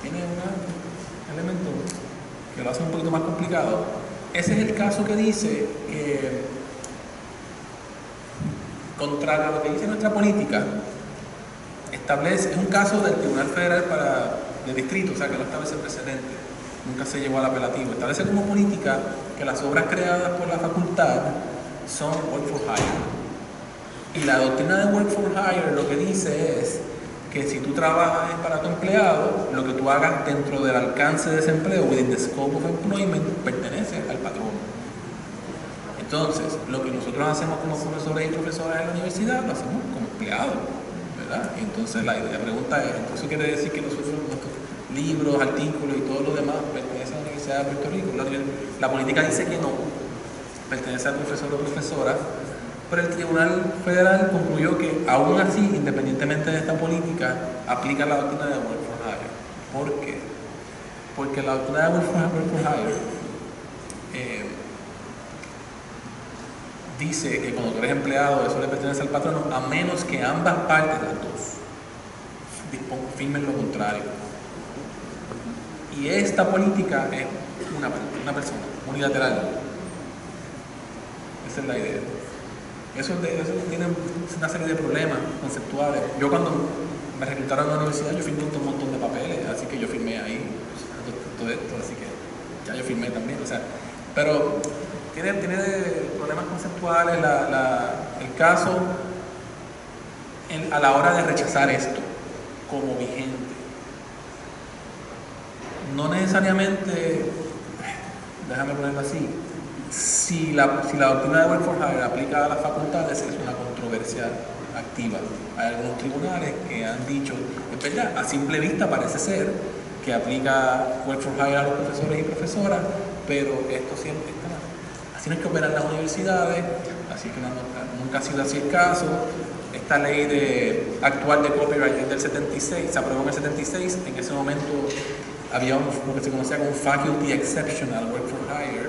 tiene un elemento que lo hace un poquito más complicado. Ese es el caso que dice que, contrario a lo que dice nuestra política, es un caso del Tribunal Federal de Distrito, o sea que no establece precedente, nunca se llevó al apelativo. Establece como política que las obras creadas por la facultad son work for hire. Y la doctrina de work for hire lo que dice es que si tú trabajas para tu empleado, lo que tú hagas dentro del alcance de ese empleo, within the scope of employment, pertenece al patrón. Entonces, lo que nosotros hacemos como profesores y profesoras en la universidad, lo hacemos como empleados, ¿verdad? Entonces, la pregunta es, ¿eso quiere decir que nuestros libros, artículos y todo lo demás pertenecen a la Universidad de Puerto Rico? La política dice que no, pertenece al profesor o profesora, pero el Tribunal Federal concluyó que aún así, independientemente de esta política, aplica la doctrina de work for hire. ¿Por qué? Porque la doctrina de work for hire dice que cuando tú eres empleado, eso le pertenece al patrono, a menos que ambas partes, las dos, firmen lo contrario. Y esta política es una persona, unilateral. Esa es la idea. Eso tiene una serie de problemas conceptuales. Yo cuando me reclutaron a la universidad, yo firmé un montón de papeles, así que yo firmé ahí todo esto, así que ya yo firmé también. O sea, pero tiene problemas conceptuales el caso a la hora de rechazar esto como vigente. No necesariamente, déjame ponerlo así, si la doctrina de work for hire aplica a las facultades, es una controversia activa. Hay algunos tribunales que han dicho, es verdad, a simple vista parece ser que aplica work for hire a los profesores y profesoras, pero esto siempre está, así no es que operan las universidades, así que nunca ha sido así el caso. Esta ley actual de copyright es del 76, se aprobó en el 76, en ese momento había lo que se conocía como faculty exceptional work for hire,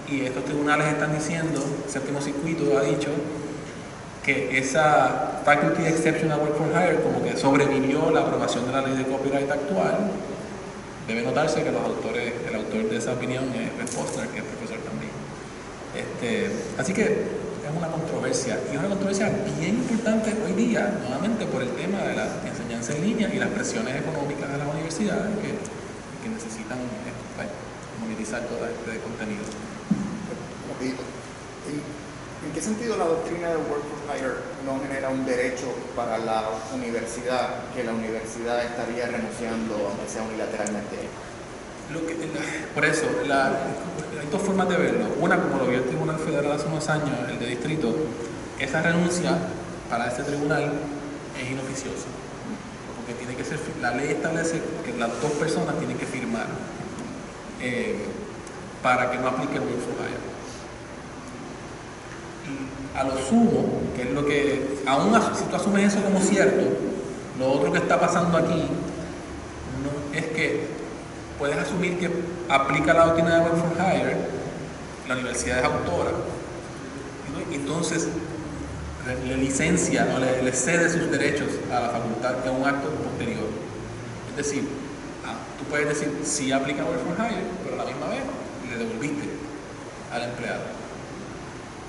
y estos tribunales están diciendo, el séptimo circuito ha dicho, que esa faculty exceptional work for hire como que sobrevivió la aprobación de la ley de copyright actual. Debe notarse que el autor de esa opinión es Posner, que es profesor también. Así que es una controversia, y es una controversia bien importante hoy día, nuevamente por el tema de la enseñanza en línea y las presiones económicas de las universidades que necesitan monetizar todo este contenido. ¿En qué sentido la doctrina de work for hire no genera un derecho para la universidad que la universidad estaría renunciando, aunque sea unilateralmente? Por eso, hay dos formas de verlo. Una, como lo vio el Tribunal Federal hace unos años, el de distrito, esa renuncia para este tribunal es inoficiosa. Porque tiene que ser, la ley establece que las dos personas tienen que firmar para que no aplique el work for hire. A lo sumo, que es lo que, aún si tú asumes eso como cierto, lo otro que está pasando aquí es que puedes asumir que aplica la doctrina de work for hire, la universidad es autora, ¿no? Entonces le licencia o le cede sus derechos a la facultad en un acto posterior. Es decir, tú puedes decir sí aplica work for hire, pero a la misma vez le devolviste al empleado.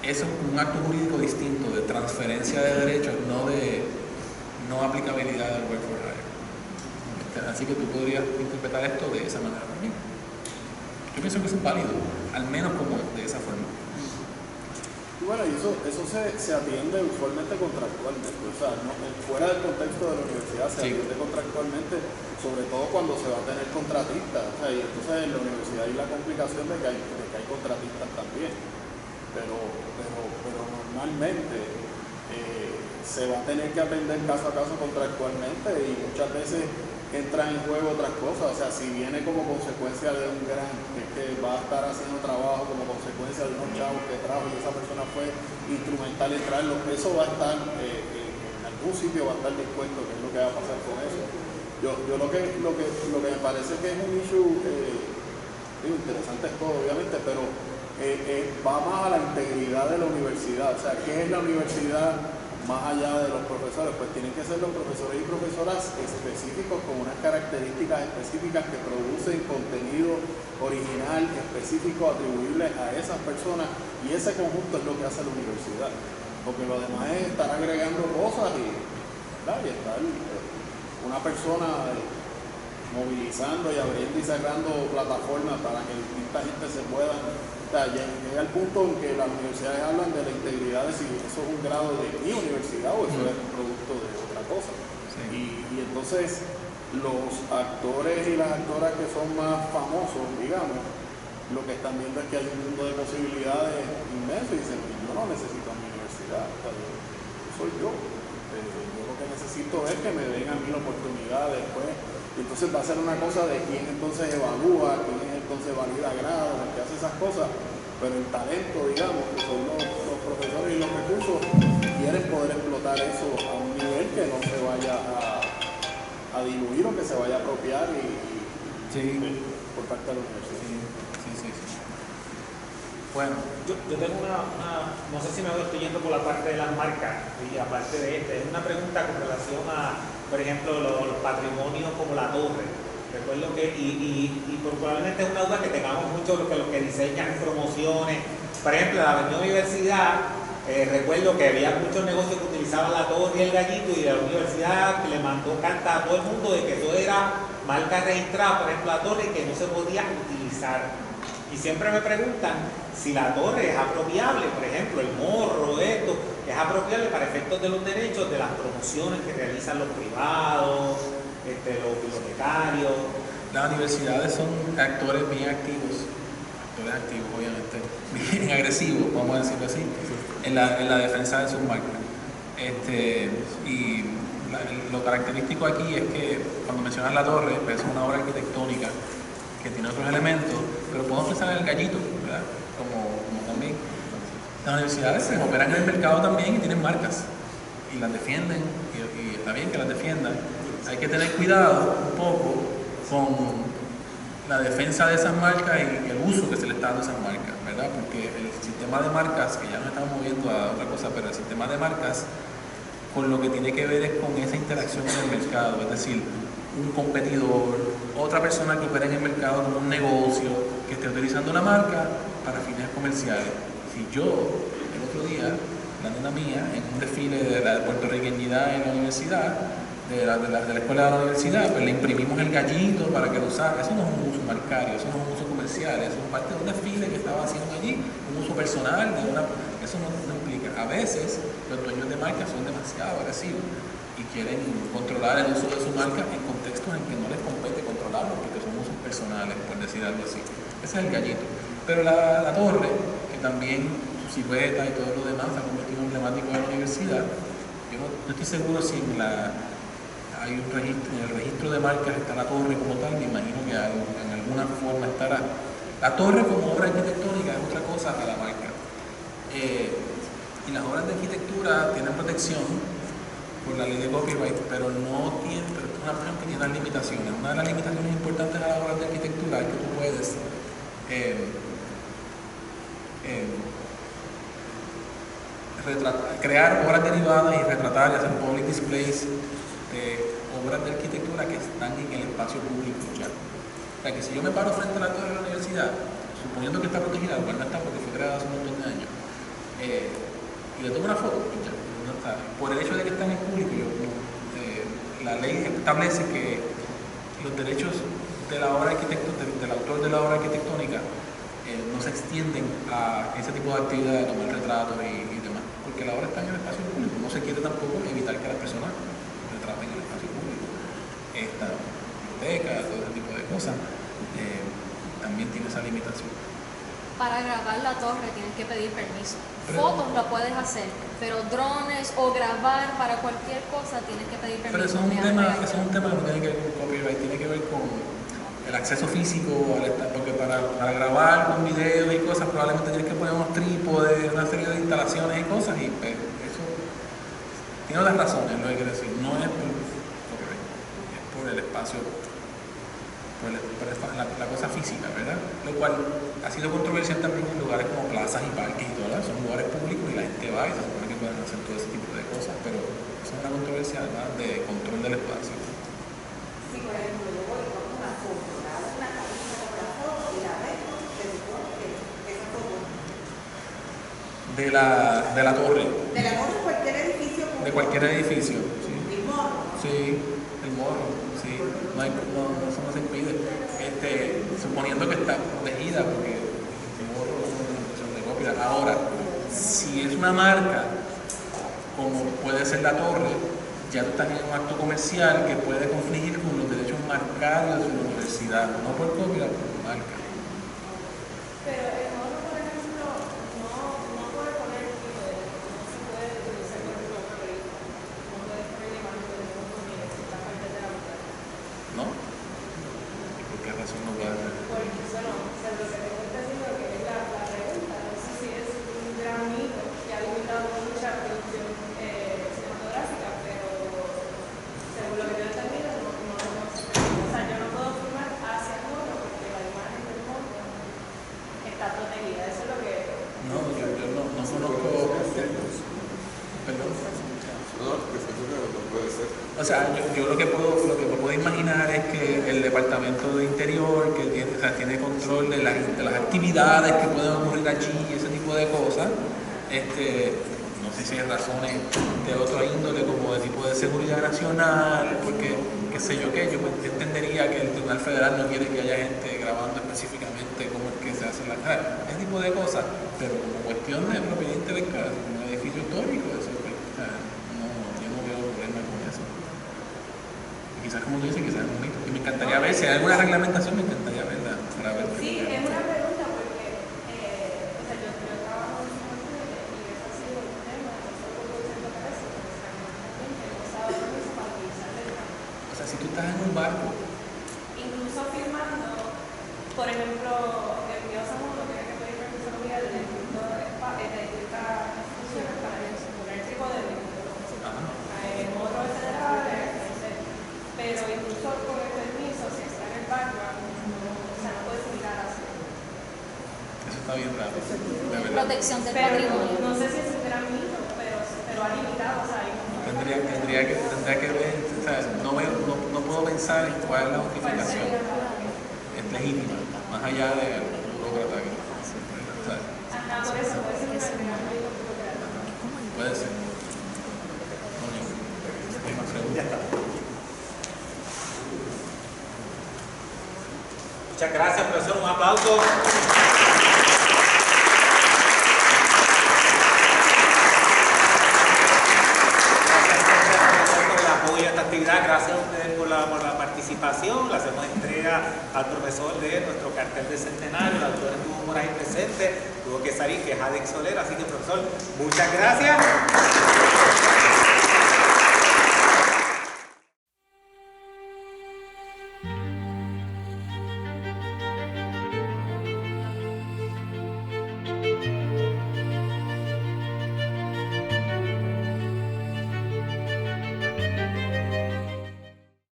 Eso es un acto jurídico distinto de transferencia de derechos, no aplicabilidad del work for hire. Así que tú podrías interpretar esto de esa manera también. Yo pienso que eso es válido, al menos como de esa forma. Tú bueno, y eso se atiende usualmente contractualmente, o sea, no, fuera del contexto de la universidad se atiende contractualmente, sobre todo cuando se va a tener contratistas, o sea, y entonces en la universidad hay la complicación de que hay contratistas también, pero normalmente se va a tener que atender caso a caso contractualmente y muchas veces entran en juego otras cosas, o sea, si viene como consecuencia de un grant que va a estar haciendo trabajo como consecuencia de unos chavos que trajo y esa persona fue instrumental en traerlo, eso va a estar en algún sitio, va a estar dispuesto, que es lo que va a pasar con eso. Yo lo que me parece que es un issue interesante es todo, obviamente, pero va más a la integridad de la universidad, o sea, ¿qué es la universidad? Más allá de los profesores, pues tienen que ser los profesores y profesoras específicos con unas características específicas que producen contenido original, específico, atribuible a esas personas, y ese conjunto es lo que hace la universidad, porque lo demás es estar agregando cosas y estar una persona movilizando y abriendo y cerrando plataformas para que distinta gente se pueda. O sea, llega el punto en que las universidades hablan de la integridad de si eso es un grado de mi universidad o eso es un producto de otra cosa. Sí. Y entonces los actores y las actoras que son más famosos, digamos, lo que están viendo es que hay un mundo de posibilidades inmenso y dicen, yo no necesito a mi universidad, o sea, yo soy yo. Yo lo que necesito es que me den a mí la oportunidad después. Y entonces va a ser una cosa de quién entonces evalúa, quién entonces valida grados, el que hace esas cosas, pero el talento, digamos, que son los profesores y los recursos, quieren poder explotar eso a un nivel que no se vaya a diluir o que se vaya a apropiar por parte de la universidad. Sí. Bueno, yo tengo no sé si me estoy yendo por la parte de las marcas, y aparte de es una pregunta con relación a, por ejemplo, los patrimonios como la torre. Recuerdo que, probablemente es una duda que tengamos mucho los que diseñan promociones. Por ejemplo, la Avenida Universidad, recuerdo que había muchos negocios que utilizaban la torre y el gallito, y la universidad le mandó carta a todo el mundo de que eso era marca registrada, por ejemplo, la torre, y que no se podía utilizar. Y siempre me preguntan si la torre es apropiable, por ejemplo, el morro, esto, es apropiable para efectos de los derechos de las promociones que realizan los privados, los bibliotecarios. Las universidades son actores bien activos, obviamente, bien agresivos, vamos a decirlo así, en la defensa de sus marcas. Y lo característico aquí es que cuando mencionas la torre, pues es una obra arquitectónica que tiene otros elementos, pero podemos pensar en el gallito, ¿verdad? Como también. Las universidades se operan en el mercado también y tienen marcas, y las defienden, y está bien que las defiendan. Hay que tener cuidado un poco con la defensa de esas marcas y el uso que se le está dando a esas marcas, ¿verdad? Porque el sistema de marcas, que ya nos estamos moviendo a otra cosa, pero el sistema de marcas, con lo que tiene que ver es con esa interacción en el mercado, es decir, un competidor, otra persona que opera en el mercado como un negocio, que esté utilizando la marca para fines comerciales. Si yo, el otro día, la nena mía, en un desfile de la puertorriqueñidad en la universidad, de la escuela de la universidad, pues le imprimimos el gallito para que lo usara. Eso no es un uso marcario, eso no es un uso comercial, eso es parte de un desfile que estaba haciendo allí, un uso personal, eso no implica. A veces los dueños de marcas son demasiado agresivos y quieren controlar el uso de su marca en contextos en que no les compete controlarlo porque son usos personales, por decir algo así. Ese es el gallito. Pero la torre, que también su silueta y todo lo demás se ha convertido en emblemático de la universidad, yo no estoy seguro si hay un registro, en el registro de marcas está la torre como tal, me imagino que en alguna forma estará. La torre como obra arquitectónica es otra cosa que la marca. Y las obras de arquitectura tienen protección por la ley de copyright, pero es una protección que tiene unas limitaciones. Una de las limitaciones importantes a las obras de arquitectura es que tú puedes crear obras derivadas y retratar y hacer public displays de obras de arquitectura que están en el espacio público ya. O sea que si yo me paro frente a la torre de la universidad, suponiendo que está protegida, igual no está porque fue creada hace un montón de años, y le tomo una foto, ya, no está. Por el hecho de que está en el público, la ley establece que los derechos de la obra del autor de la obra arquitectónica no se extienden a ese tipo de actividades, tomar retratos y demás, porque la obra está en el espacio público. No se quiere tampoco evitar que las personas retraten en el espacio público. Esta biblioteca, todo ese tipo de cosas, también tiene esa limitación. Para grabar la torre tienes que pedir permiso. Fotos lo puedes hacer, pero drones o grabar para cualquier cosa tienes que pedir permiso. Pero eso es un tema que no tiene que ver con copyright, tiene que ver con el acceso físico, porque para grabar con videos y cosas probablemente tienes que poner unos trípodes, una serie de instalaciones y cosas, y eso tiene otras razones, lo que quiero decir, no es por copyright, es por el espacio, por la cosa física, ¿verdad? Lo cual ha sido controversial también en lugares como plazas y parques y todo, ¿verdad? Son lugares públicos y la gente va y se supone que pueden hacer todo ese tipo de cosas, pero es una controversia además de control del espacio. Sí, por ejemplo, yo voy con una foto, hago una cabeza con la foto y la veo, se supone que esa foto de la torre. de la torre, cualquier edificio público. De cualquier edificio, sí. El morro. Sí, el morro, sí. Eso no se impide. Suponiendo que está protegida, porque el morro es una cuestión de copia. Ahora, si es una marca, como puede ser la torre, ya tú estás en un acto comercial que puede confligir con los derechos marcados de la universidad, no por copia, por marca. Pero el morro, por ejemplo, no puede poner no se puede utilizar, por ejemplo, una película. No puede poner imagen de fondo ni esta parte de la mujer. ¿No? ¿Por qué razón no puede hacer? Porque eso no, o sea, lo que tengo entendido que es la pregunta, no sé si es un gran mito que ha limitado mucha producción cinematográfica, pero según lo que yo he entendido, no o sea, yo no puedo filmar hacia el morro porque la imagen del morro está protegida, eso es lo que... No, yo no conozco. Perdón. No puede ser. O sea, yo lo que puedo imaginar es que el Departamento de Interior, que tiene control de las actividades que pueden ocurrir allí y ese tipo de cosas, no sé si hay razones de otro índole como de tipo de seguridad nacional, porque qué sé yo qué, yo entendería que el Tribunal Federal no quiere que haya gente grabando específicamente cómo es que se hace ese tipo de cosas, pero como cuestión de propiedad intelectual, como un edificio histórico, eso yo no veo problema con eso. Y quizás como tú dices, quizás es un mito. Y me encantaría ver, si hay alguna reglamentación, me encantaría verla para ver. Sí, es una pregunta porque o sea, yo trabajo en un y eso ha sido un tema, nosotros produciendo cabeza, que hemos dado permiso para utilizar el campo. O sea, si tú estás en un barco. Incluso filmando, por ejemplo, el mío Samuel tiene que pedir permiso a de distintas instituciones para poner trípode de el morro federal, pero incluso con el permiso, si está en el background, o sea, no puedes mirar así. Eso está bien raro. Protección del Pero patrimonio. no sé si es un gran mito, pero ha limitado, o sea, Tendría que ver, o sea, no puedo pensar en cuál es la justificación. Es legítima, más allá de un burócrata que ¿sabes? ajá, por eso puede ser un gran mito. Puede ser. Hay más preguntas. Muchas gracias, profesor. Un aplauso. Gracias a ustedes por la participación. Le hacemos entrega al profesor de nuestro cartel de centenario. El autor estuvo por ahí presente, tuvo que salir, que es Alex Soler. Así que, profesor, muchas gracias.